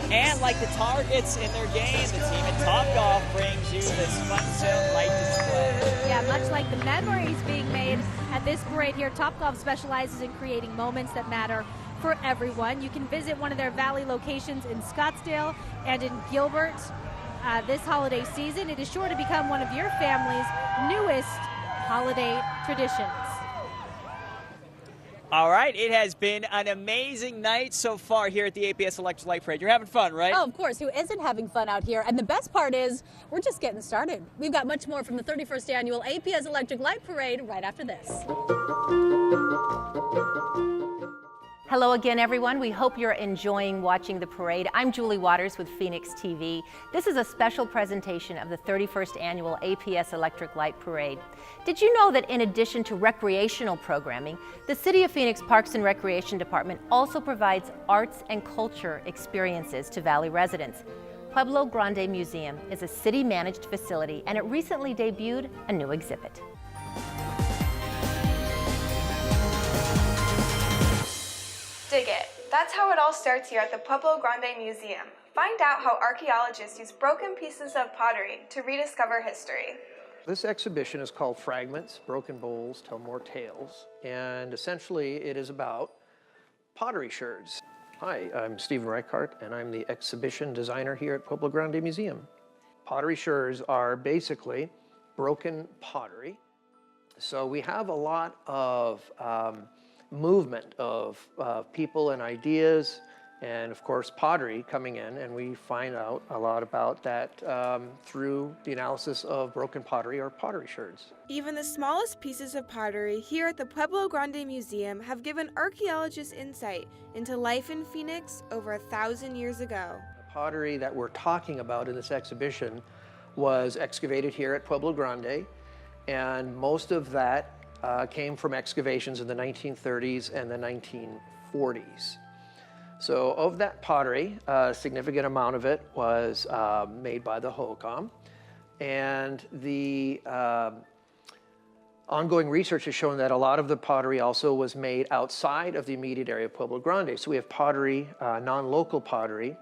And like the targets in their game, the team at Topgolf brings you this fun-filled light display. Yeah, much like the memories being made at this parade here, Topgolf specializes in creating moments that matter for everyone. You can visit one of their Valley locations in Scottsdale and in Gilbert. This holiday season, it is sure to become one of your family's newest holiday traditions. All right, it has been an amazing night so far here at the APS Electric Light Parade. You're having fun, right? Oh, of course. Who isn't having fun out here? And the best part is we're just getting started. We've got much more from the 31st annual APS Electric Light Parade right after this. Hello again, everyone. We hope you're enjoying watching the parade. I'm Julie Waters with Phoenix TV. This is a special presentation of the 31st Annual APS Electric Light Parade. Did you know that in addition to recreational programming, the City of Phoenix Parks and Recreation Department also provides arts and culture experiences to Valley residents? Pueblo Grande Museum is a city-managed facility, and it recently debuted a new exhibit. Dig it. That's how it all starts here at the Pueblo Grande Museum. Find out how archaeologists use broken pieces of pottery to rediscover history. This exhibition is called Fragments, Broken Bowls Tell More Tales, and essentially it is about pottery sherds. Hi, I'm Stephen Reichart, and I'm the exhibition designer here at Pueblo Grande Museum. Pottery sherds are basically broken pottery. So we have a lot of movement of people and ideas and of course pottery coming in, and we find out a lot about that through the analysis of broken pottery or pottery sherds. Even the smallest pieces of pottery here at the Pueblo Grande Museum have given archaeologists insight into life in Phoenix over 1,000 years ago. The pottery that we're talking about in this exhibition was excavated here at Pueblo Grande, and most of that came from excavations in the 1930s and the 1940s. So of that pottery, a significant amount of it was made by the Hohokam, and the ongoing research has shown that a lot of the pottery also was made outside of the immediate area of Pueblo Grande. So we have pottery, non-local pottery,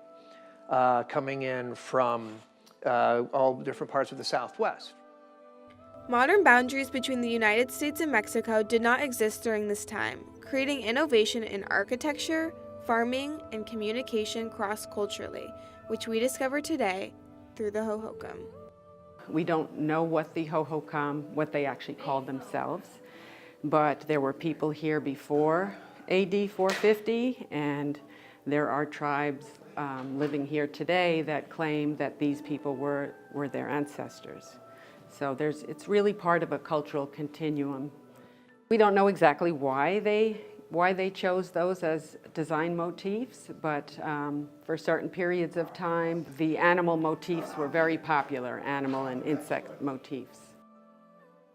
coming in from all different parts of the Southwest. Modern boundaries between the United States and Mexico did not exist during this time, creating innovation in architecture, farming, and communication cross-culturally, which we discover today through the Hohokam. We don't know what the Hohokam, what they actually called themselves, but there were people here before AD 450, and there are tribes living here today that claim that these people were their ancestors. So it's really part of a cultural continuum. We don't know exactly why they chose those as design motifs, but for certain periods of time, the animal motifs were very popular, animal and insect motifs.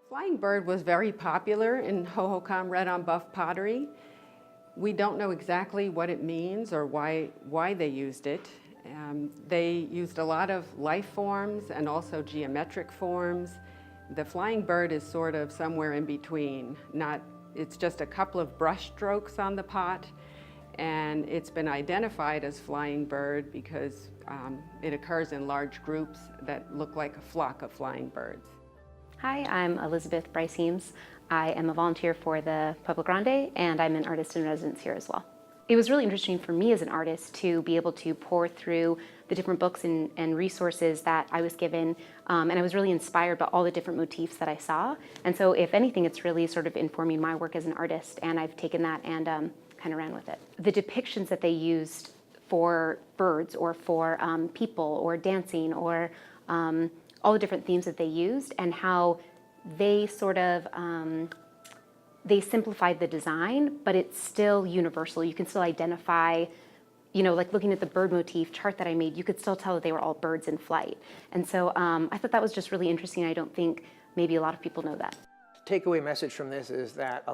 Flying bird was very popular in Hohokam red on buff pottery. We don't know exactly what it means or why they used it. They used a lot of life forms and also geometric forms. The flying bird is sort of somewhere in between. It's just a couple of brush strokes on the pot, and it's been identified as flying bird because it occurs in large groups that look like a flock of flying birds. Hi, I'm Elizabeth Bryce-Heems. I am a volunteer for the Pueblo Grande, and I'm an artist in residence here as well. It was really interesting for me as an artist to be able to pour through the different books and resources that I was given, and I was really inspired by all the different motifs that I saw. And so if anything, it's really sort of informing my work as an artist, and I've taken that and kind of ran with it. The depictions that they used for birds or for people or dancing or all the different themes that they used and how they sort of they simplified the design, but it's still universal. You can still identify, you know, like looking at the bird motif chart that I made, you could still tell that they were all birds in flight. And so I thought that was just really interesting. I don't think maybe a lot of people know that. Takeaway message from this is that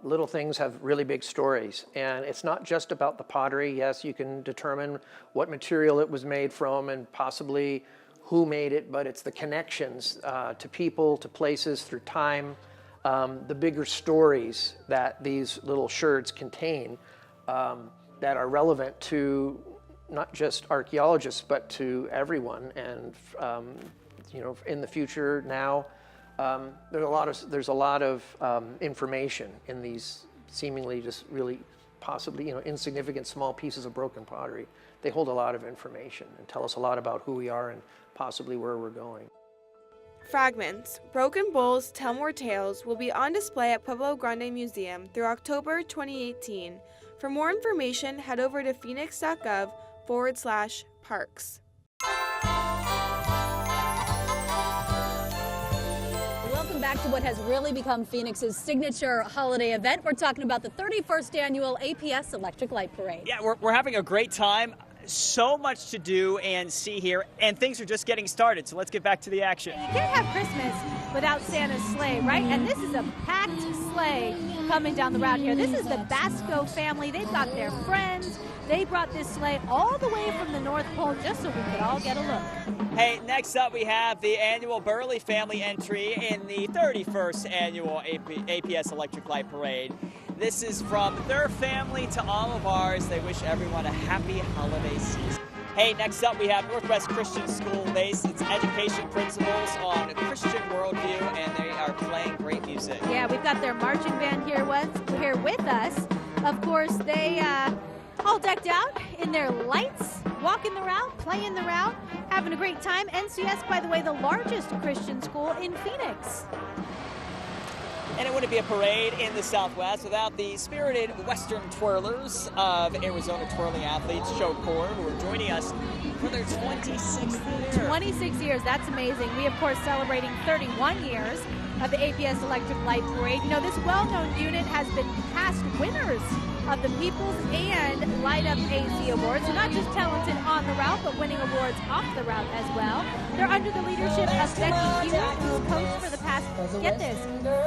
little things have really big stories, and it's not just about the pottery. Yes, you can determine what material it was made from and possibly who made it, but it's the connections to people, to places, through time. The bigger stories that these little sherds contain that are relevant to not just archaeologists, but to everyone. And you know, in the future now, there's a lot of information in these seemingly just really possibly, you know, insignificant small pieces of broken pottery. They hold a lot of information and tell us a lot about who we are and possibly where we're going. Fragments, Broken Bowls Tell More Tales will be on display at Pueblo Grande Museum through October 2018. For more information, head over to phoenix.gov/parks. Welcome back to what has really become Phoenix's signature holiday event. We're talking about the 31st annual APS Electric Light Parade. Yeah, we're having a great time. So much to do and see here, and things are just getting started, so let's get back to the action. You can't have Christmas without Santa's sleigh, right? And this is a packed sleigh coming down the route here. This is the Basco family. They've got their friends. They brought this sleigh all the way from the North Pole just so we could all get a look. Hey, next up we have the annual Burley family entry in the 31st annual APS Electric Light Parade. This is from their family to all of ours. They wish everyone a happy holiday season. Hey, next up we have Northwest Christian School based its education principles on a Christian worldview, and they are playing great music. Yeah, we've got their marching band here with us. Of course, they all decked out in their lights, walking the route, playing the route, having a great time. NCS, by the way, the largest Christian school in Phoenix. And it wouldn't be a parade in the Southwest without the spirited Western twirlers of Arizona twirling athletes, Show Corps, who are joining us for their 26th year. 26 years, that's amazing. We, of course, celebrating 31 years of the APS Electric Light Parade. You know, this well-known unit has been past winners of the Peoples and Light Up AZ Awards. So not just talented on the route, but winning awards off the route as well. They're under the leadership of Becky Hewitt, who's coached for the past, get this,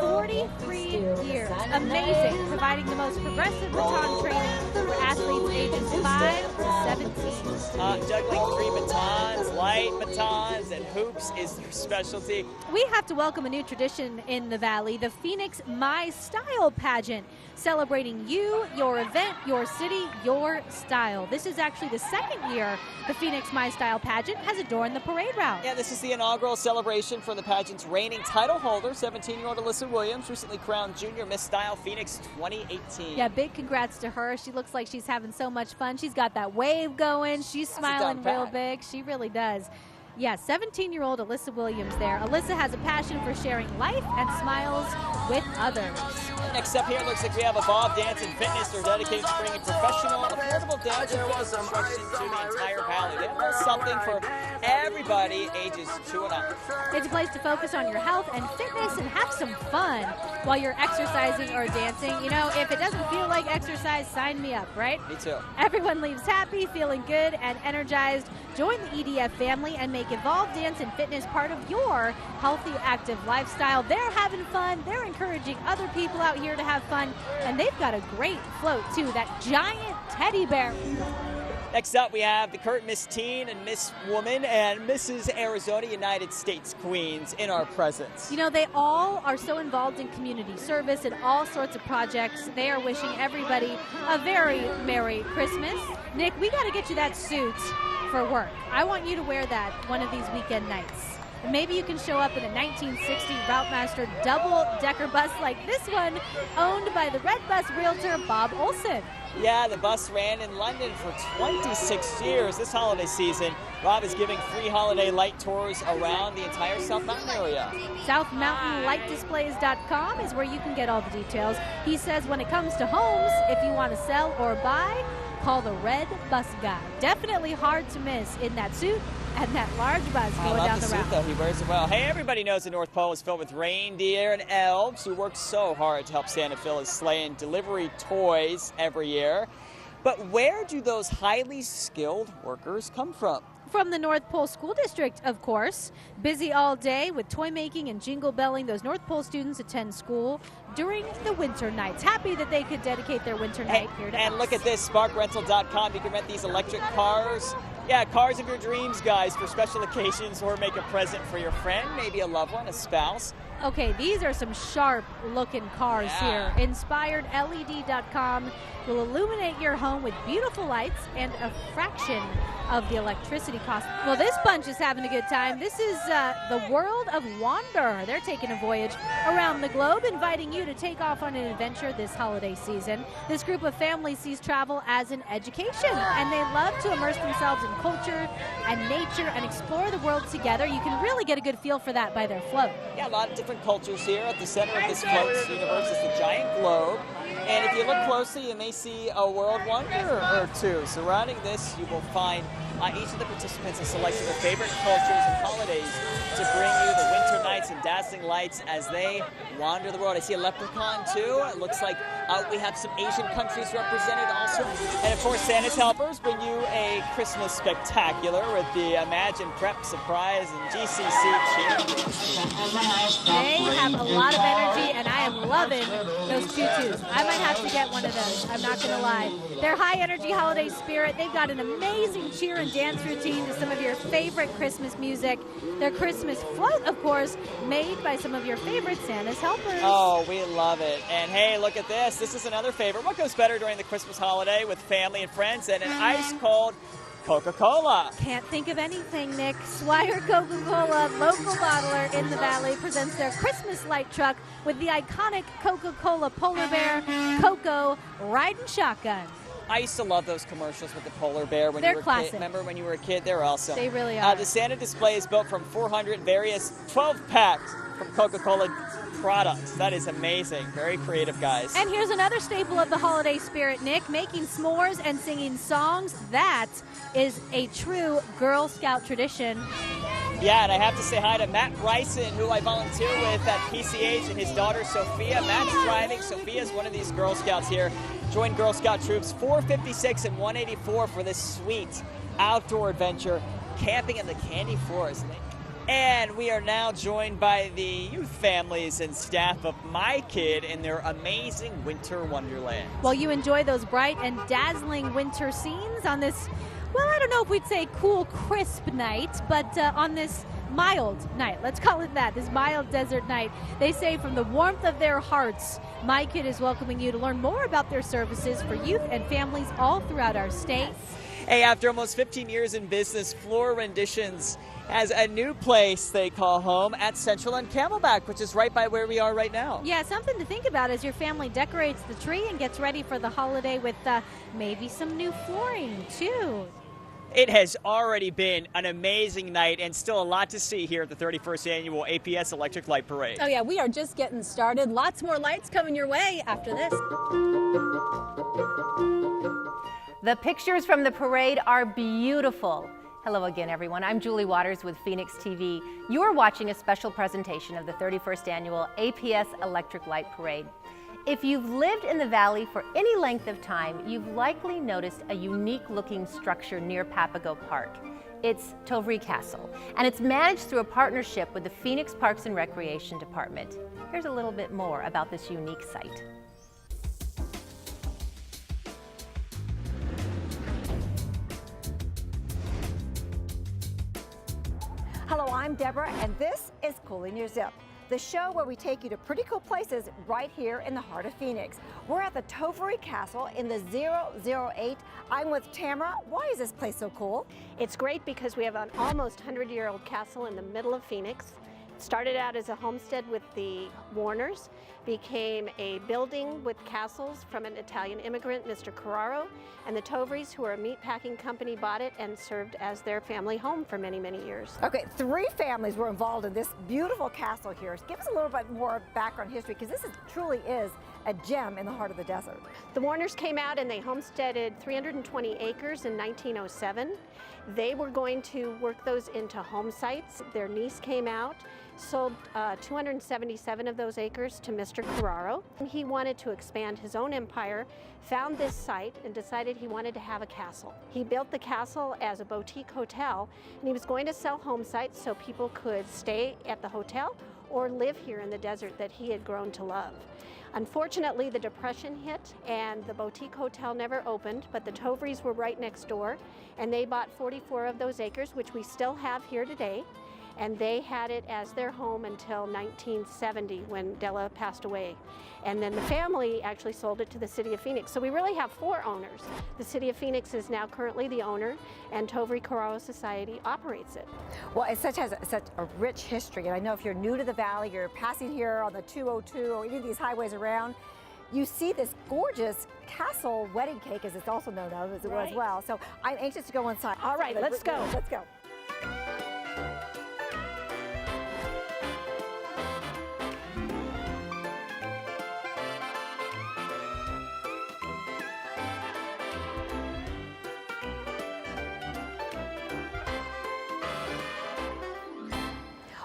43 years. Amazing, providing the most progressive baton training for athletes ages 5 to 17. Juggling 3 batons, light batons, and hoops is their specialty. We have to welcome a new tradition in the Valley, the Phoenix My Style pageant, celebrating you, your event, your city, your style. This is actually the second year the Phoenix My Style pageant has adorned the parade route. Yeah, this is the inaugural celebration for the pageant's reigning title holder, 17-year-old Alyssa Williams, recently crowned Junior Miss Style Phoenix 2018. Yeah, big congrats to her. She looks like she's having so much fun. She's got that wave going. She's smiling real big. She really does. Yeah, 17-year-old Alyssa Williams there. Alyssa has a passion for sharing life and smiles with others. Next up here, looks like we have a Bob Dance and Fitness. They're dedicated to bringing professional, affordable dance and fitness instruction to the entire valley. They have something for everybody, ages 2 and up. It's a place to focus on your health and fitness and have some fun while you're exercising or dancing. You know, if it doesn't feel like exercise, sign me up, right? Me too. Everyone leaves happy, feeling good, and energized. Join the EDF family and make Evolve Dance and Fitness part of your healthy, active lifestyle. They're having fun. They're encouraging other people out here to have fun, and they've got a great float too, that giant teddy bear. Next up, we have the current Miss Teen and Miss Woman and Mrs. Arizona United States Queens in our presence. You know, they all are so involved in community service and all sorts of projects. They are wishing everybody a very Merry Christmas. Nick, we got to get you that suit for work. I want you to wear that one of these weekend nights. And maybe you can show up in a 1960 Routemaster double-decker bus like this one, owned by the Red Bus realtor Bob Olson. Yeah, the bus ran in London for 26 years. This holiday season, Rob is giving free holiday light tours around the entire South Mountain area. SouthMountainLightDisplays.com is where you can get all the details. He says when it comes to homes, if you want to sell or buy, call the Red Bus Guy. Definitely hard to miss in that suit and that large bus going down the route. Suit, though. He wears it well. Hey, everybody knows the North Pole is filled with reindeer and elves who work so hard to help Santa fill his sleigh and delivery toys every year. But where do those highly skilled workers come from? From the North Pole School District, of course. Busy all day with toy making and jingle belling. Those North Pole students attend school during the winter nights. Happy that they could dedicate their winter night here to us. And look at this, sparkrental.com. You can rent these electric cars. Yeah, cars of your dreams, guys, for special occasions or make a present for your friend, maybe a loved one, a spouse. Okay, these are some sharp-looking cars here. InspiredLED.com will illuminate your home with beautiful lights and a fraction of the electricity cost. Well, this bunch is having a good time. This is the World of Wander. They're taking a voyage around the globe, inviting you to take off on an adventure this holiday season. This group of families sees travel as an education, and they love to immerse themselves in culture and nature and explore the world together. You can really get a good feel for that by their float. Yeah, a lot of different cultures here. At the center of this float's universe is the giant globe. And if you look closely, you may see a world wonder or two. Surrounding this, you will find each of the participants has selected their favorite cultures and holidays to bring you the winter nights and dazzling lights as they wander the world. I see a leprechaun too. It looks like we have some Asian countries represented also. And of course, Santa's helpers bring you a Christmas spectacular with the Imagine Prep Surprise and GCC cheer. They have a lot of energy, and I am loving those tutus. I might have to get one of those. I'm not going to lie. Their high energy holiday spirit. They've got an amazing cheer and dance routine to some of your favorite Christmas music. Their Christmas float, of course, made by some of your favorite Santa's helpers. Oh, we love it. And hey, look at this. This is another favorite. What goes better during the Christmas holiday with family and friends than an ice-cold Coca-Cola? Can't think of anything, Nick. Swire Coca-Cola, local bottler in the Valley, presents their Christmas light truck with the iconic Coca-Cola polar bear, Coco, riding shotgun. I used to love those commercials with the polar bear when They're you were a classic. kid. Remember when you were a kid? They were awesome. They really are. The Santa display is built from 400 various 12-pack from Coca-Cola products. That is amazing. Very creative, guys. And here's another staple of the holiday spirit, Nick, making s'mores and singing songs. That is a true Girl Scout tradition. Yeah, and I have to say hi to Matt Bryson, who I volunteer with at PCH, and his daughter Sophia. Matt's driving. Sophia's one of these Girl Scouts here. Joined Girl Scout troops 456 and 184 for this sweet outdoor adventure, camping in the Candy Forest. And we are now joined by the youth families and staff of My Kid in their amazing winter wonderland. While you enjoy those bright and dazzling winter scenes on this, well, I don't know if we'd say cool, crisp night, but on this mild night, let's call it that, this mild desert night, they say from the warmth of their hearts, My Kid is welcoming you to learn more about their services for youth and families all throughout our state. Hey, after almost 15 years in business, Floor Renditions has a new place they call home at Central and Camelback, which is right by where we are right now. Yeah, something to think about as your family decorates the tree and gets ready for the holiday with maybe some new flooring, too. It has already been an amazing night and still a lot to see here at the 31st Annual APS Electric Light Parade. Oh yeah, we are just getting started. Lots more lights coming your way after this. The pictures from the parade are beautiful. Hello again, everyone. I'm Julie Waters with Phoenix TV. You are watching a special presentation of the 31st Annual APS Electric Light Parade. If you've lived in the valley for any length of time, you've likely noticed a unique-looking structure near Papago Park. It's Tovry Castle, and it's managed through a partnership with the Phoenix Parks and Recreation Department. Here's a little bit more about this unique site. Hello, I'm Deborah, and this is Cool in Your Zip, the show where we take you to pretty cool places right here in the heart of Phoenix. We're at the Tovry Castle in the 008. I'm with Tamara. Why is this place so cool? It's great because we have an almost 100-year-old castle in the middle of Phoenix. It started out as a homestead with the Warners, became a building with castles from an Italian immigrant, Mr. Carraro, and the Tovrys, who are a meat packing company, bought it and served as their family home for many, many years. Okay, 3 families were involved in this beautiful castle here. Give us a little bit more background history, because this truly is a gem in the heart of the desert. The Warners came out and they homesteaded 320 acres in 1907. They were going to work those into home sites. Their niece came out, sold 277 of those acres to Mr. Carraro. He wanted to expand his own empire, found this site, and decided he wanted to have a castle. He built the castle as a boutique hotel, and he was going to sell home sites so people could stay at the hotel or live here in the desert that he had grown to love. Unfortunately, the Depression hit and the boutique hotel never opened, but the Tovrys were right next door, and they bought 44 of those acres, which we still have here today. And they had it as their home until 1970 when Della passed away. And then the family actually sold it to the City of Phoenix. So we really have 4 owners. The City of Phoenix is now currently the owner, and Tovry Carraro Society operates it. Well, it has such a rich history, and I know if you're new to the valley, you're passing here on the 202 or any of these highways around, you see this gorgeous castle wedding cake, as it's also known of, as well. So I'm anxious to go inside. All right, let's go. Let's go.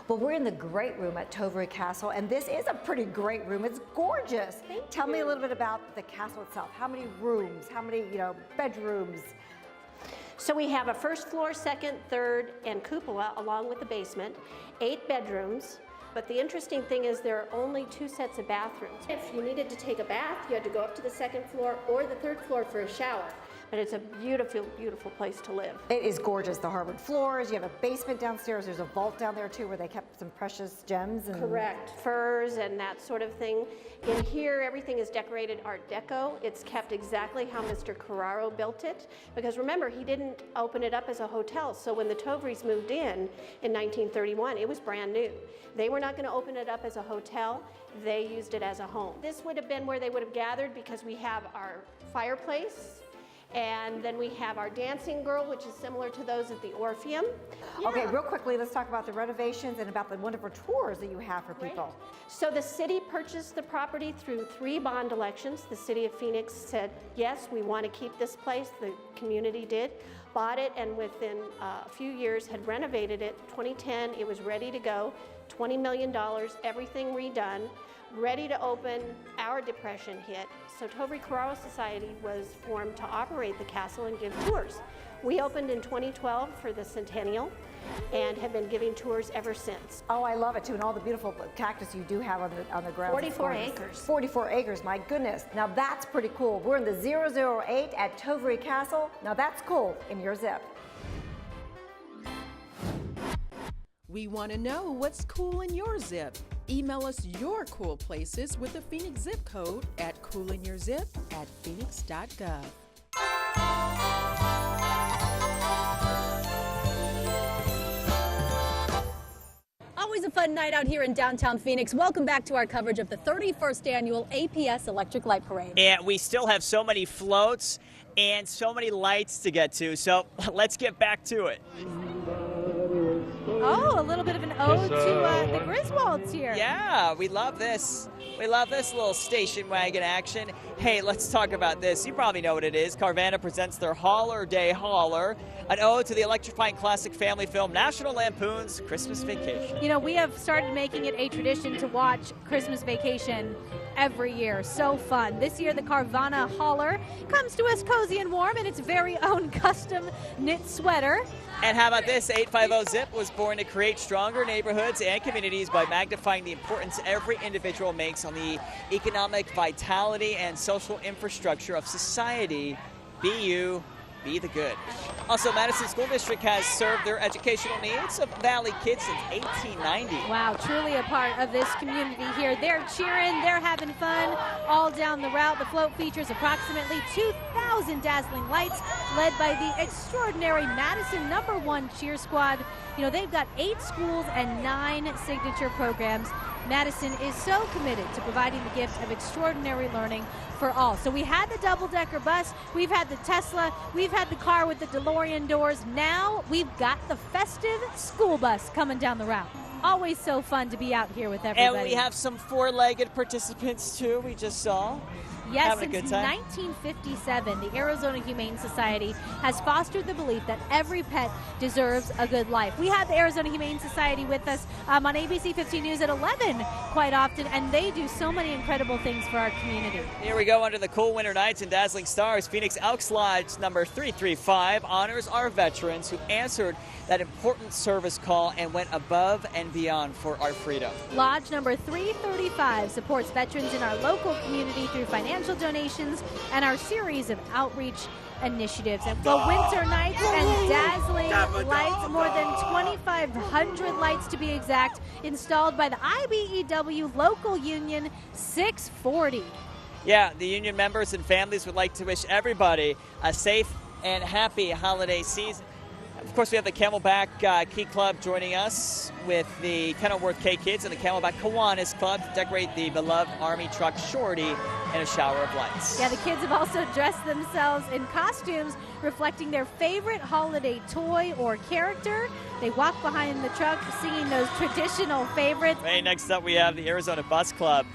Well, we're in the great room at Tovry Castle, and this is a pretty great room. It's gorgeous. Tell me a little bit about the castle itself. How many rooms? How many, bedrooms? So we have a first floor, second, third, and cupola along with the basement, 8 bedrooms. But the interesting thing is there are only 2 sets of bathrooms. If you needed to take a bath, you had to go up to the 2nd floor or the 3rd floor for a shower. But it's a beautiful, beautiful place to live. It is gorgeous. The hardwood floors, you have a basement downstairs, there's a vault down there too where they kept some precious gems. Correct. Furs and that sort of thing. In here, everything is decorated Art Deco. It's kept exactly how Mr. Carraro built it. Because remember, he didn't open it up as a hotel. So when the Tovrys moved in 1931, it was brand new. They were not going to open it up as a hotel. They used it as a home. This would have been where they would have gathered because we have our fireplace And then we have our Dancing Girl, which is similar to those at the Orpheum. Okay, real quickly, let's talk about the renovations and about the wonderful tours that you have for people. So the city purchased the property through 3 bond elections. The city of Phoenix said, yes, we want to keep this place. The community did, bought it, and within a few years had renovated it. 2010, it was ready to go, $20 million, everything redone, ready to open. Our depression hit. So Tovary-Carrara Society was formed to operate the castle and give tours. We opened in 2012 for the centennial and have been giving tours ever since. Oh, I love it too, and all the beautiful cactus you do have on the ground. 44 acres. 44 acres, my goodness. Now that's pretty cool. We're in the 008 at Tovary Castle. Now that's cool in your zip. We want to know what's cool in your zip. Email us your cool places with the Phoenix zip code at coolingyourzip@phoenix.gov. Always a fun night out here in downtown Phoenix. Welcome back to our coverage of the 31st annual APS Electric Light Parade. And we still have so many floats and so many lights to get to, so let's get back to it. Oh, a little bit of an ode to the Griswolds here. Yeah, we love this. We love this little station wagon action. Hey, let's talk about this. You probably know what it is. Carvana presents their Hauler Day Hauler, an ode to the electrifying classic family film National Lampoon's Christmas Vacation. You know, we have started making it a tradition to watch Christmas Vacation every year. So fun. This year, the Carvana Hauler comes to us cozy and warm in its very own custom knit sweater. And how about this? 850-ZIP was born to create stronger neighborhoods and communities by magnifying the importance every individual makes on the economic vitality and social infrastructure of society. Be you, be the good. Also, Madison School District has served their educational needs of Valley kids since 1890. Wow, truly a part of this community here. They're cheering, they're having fun all down the route. The float features approximately 2,000 dazzling lights led by the extraordinary Madison #1 cheer squad. You know, they've got 8 schools and 9 signature programs. Madison is so committed to providing the gift of extraordinary learning for all. So we had the double-decker bus, we've had the Tesla, we've had the car with the DeLorean doors. Now we've got the festive school bus coming down the route. Always so fun to be out here with everybody. And we have some 4-legged participants too, we just saw. Yes, having a since good time. 1957, the Arizona Humane Society has fostered the belief that every pet deserves a good life. We have the Arizona Humane Society with us on ABC 15 News at 11 quite often, and they do so many incredible things for our community. Here we go under the cool winter nights and dazzling stars. Phoenix Elks Lodge number 335 honors our veterans who answered that important service call and went above and beyond for our freedom. Lodge number 335 supports veterans in our local community through financial donations and our series of outreach initiatives. And for winter nights and dazzling lights, more than 2,500 lights to be exact, installed by the IBEW local union 640. Yeah, the union members and families would like to wish everybody a safe and happy holiday season. Of course, we have the Camelback Key Club joining us with the Kenilworth K Kids and the Camelback Kiwanis Club to decorate the beloved Army truck Shorty in a shower of lights. Yeah, the kids have also dressed themselves in costumes reflecting their favorite holiday toy or character. They walk behind the truck singing those traditional favorites. Hey, next up we have the Arizona Bus Club,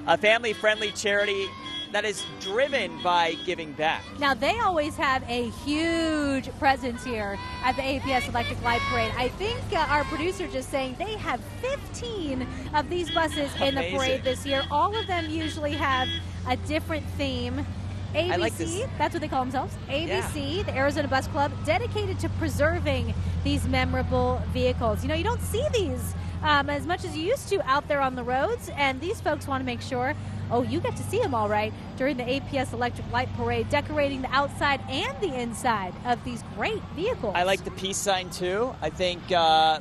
a family-friendly charity that is driven by giving back. Now, they always have a huge presence here at the APS Electric Light Parade. I think our producer just saying they have 15 of these buses in the parade this year. All of them usually have a different theme. ABC, I like this. That's what they call themselves. ABC, the Arizona Bus Club, dedicated to preserving these memorable vehicles. You know, you don't see these as much as you used to out there on the roads, and these folks want to make sure, oh, you get to see them all right during the APS Electric Light Parade, decorating the outside and the inside of these great vehicles. I like the peace sign too. I think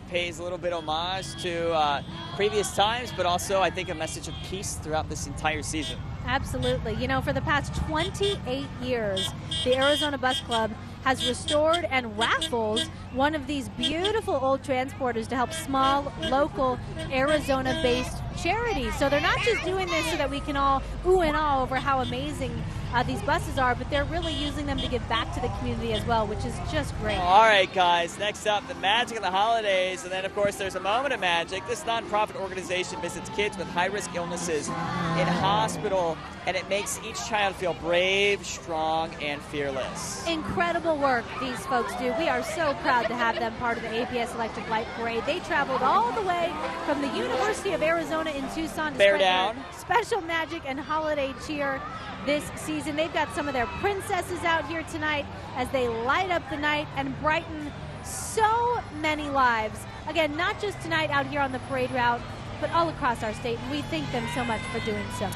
pays a little bit homage to previous times, but also I think a message of peace throughout this entire season. Absolutely. You know, for the past 28 years, the Arizona Bus Club has restored and raffles one of these beautiful old transporters to help small, local, Arizona-based charities. So they're not just doing this so that we can all ooh and ah over how amazing these buses are, but they're really using them to give back to the community as well, which is just great. All right, guys, next up, the magic of the holidays. And then, of course, there's a moment of magic. This nonprofit organization visits kids with high-risk illnesses in hospital, and it makes each child feel brave, strong, and fearless. Incredible work these folks do. We are so proud to have them part of the APS Electric Light Parade. They traveled all the way from the University of Arizona in Tucson to spread their special magic and holiday cheer this season. They've got some of their princesses out here tonight as they light up the night and brighten so many lives. Again, not just tonight out here on the parade route, but all across our state. We thank them so much for doing so.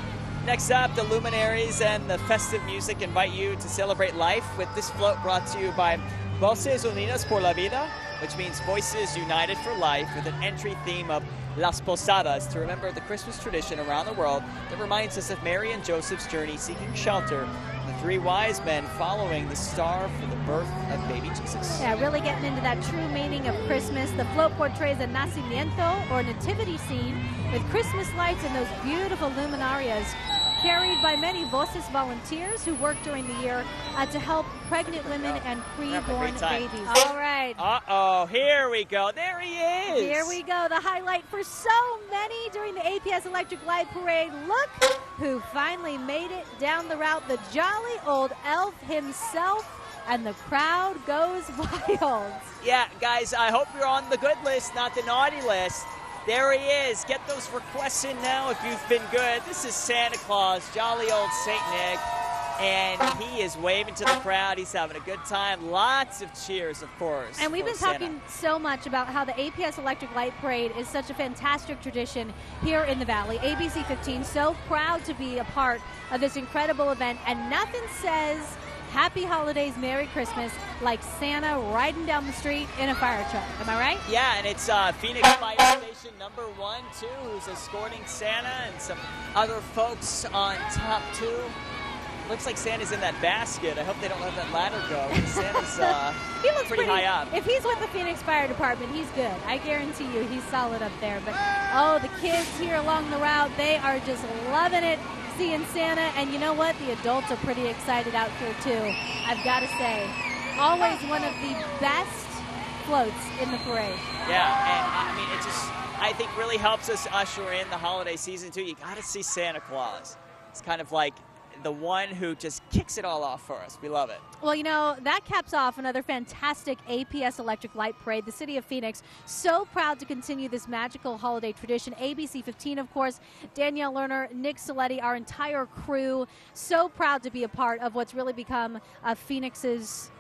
Next up, the luminaries and the festive music invite you to celebrate life with this float brought to you by Voces Unidas por la Vida, which means Voices United for Life, with an entry theme of Las Posadas to remember the Christmas tradition around the world that reminds us of Mary and Joseph's journey seeking shelter, the three wise men following the star for the birth of baby Jesus. Yeah, really getting into that true meaning of Christmas. The float portrays a nacimiento or nativity scene with Christmas lights and those beautiful luminarias, carried by many Voces volunteers who work during the year to help pregnant women and preborn babies. All right. Uh-oh, here we go. There he is. Here we go. The highlight for so many during the APS Electric Light Parade. Look who finally made it down the route, the jolly old elf himself, and the crowd goes wild. Yeah, guys, I hope you're on the good list, not the naughty list. There he is. Get those requests in now if you've been good. This is Santa Claus, jolly old St. Nick, and he is waving to the crowd. He's having a good time. Lots of cheers, of course. And we've been for talking so much about how the APS Electric Light Parade is such a fantastic tradition here in the Valley. ABC 15, so proud to be a part of this incredible event, and nothing says Happy Holidays, Merry Christmas like Santa riding down the street in a fire truck. Am I right? Yeah, and it's Phoenix Fire Station number 1, too, who's escorting Santa and some other folks on top 2. Looks like Santa's in that basket. I hope they don't let that ladder go. Santa's he looks pretty high up. If he's with the Phoenix Fire Department, he's good. I guarantee you he's solid up there. But, oh, the kids here along the route, they are just loving it, seeing Santa. And you know what? The adults are pretty excited out here, too. I've got to say, always one of the best floats in the parade. Yeah, and I mean, it just, I think, really helps us usher in the holiday season, too. You got to see Santa Claus. It's kind of like the one who just kicks it all off for us. We love it. Well, you know, that caps off another fantastic APS Electric Light Parade. The city of Phoenix, so proud to continue this magical holiday tradition. ABC 15, of course, Danielle Lerner, Nick Saletti, our entire crew, so proud to be a part of what's really become Phoenix's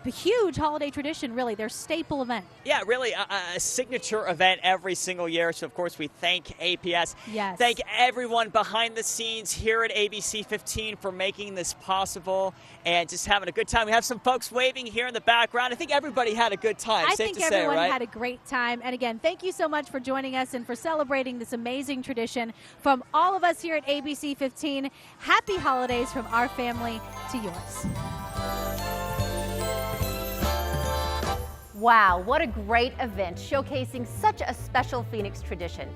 huge holiday tradition, really, their staple event. Yeah, really a signature event every single year. So, of course, we thank APS. Yes. Thank everyone behind the scenes here at ABC 15 for making this possible and just having a good time. We have some folks waving here in the background. I think everybody had a good time. I Safe think to say, everyone right? had a great time. And again, thank you so much for joining us and for celebrating this amazing tradition. From all of us here at ABC 15, happy holidays from our family to yours. Wow, what a great event showcasing such a special Phoenix tradition.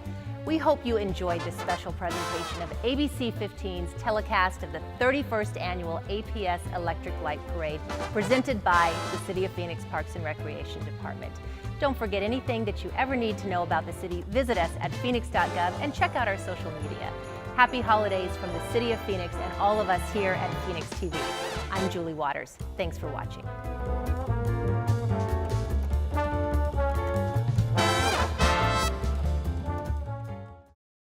We hope you enjoyed this special presentation of ABC 15's telecast of the 31st Annual APS Electric Light Parade presented by the City of Phoenix Parks and Recreation Department. Don't forget, anything that you ever need to know about the city, visit us at phoenix.gov and check out our social media. Happy holidays from the City of Phoenix and all of us here at Phoenix TV. I'm Julie Waters. Thanks for watching.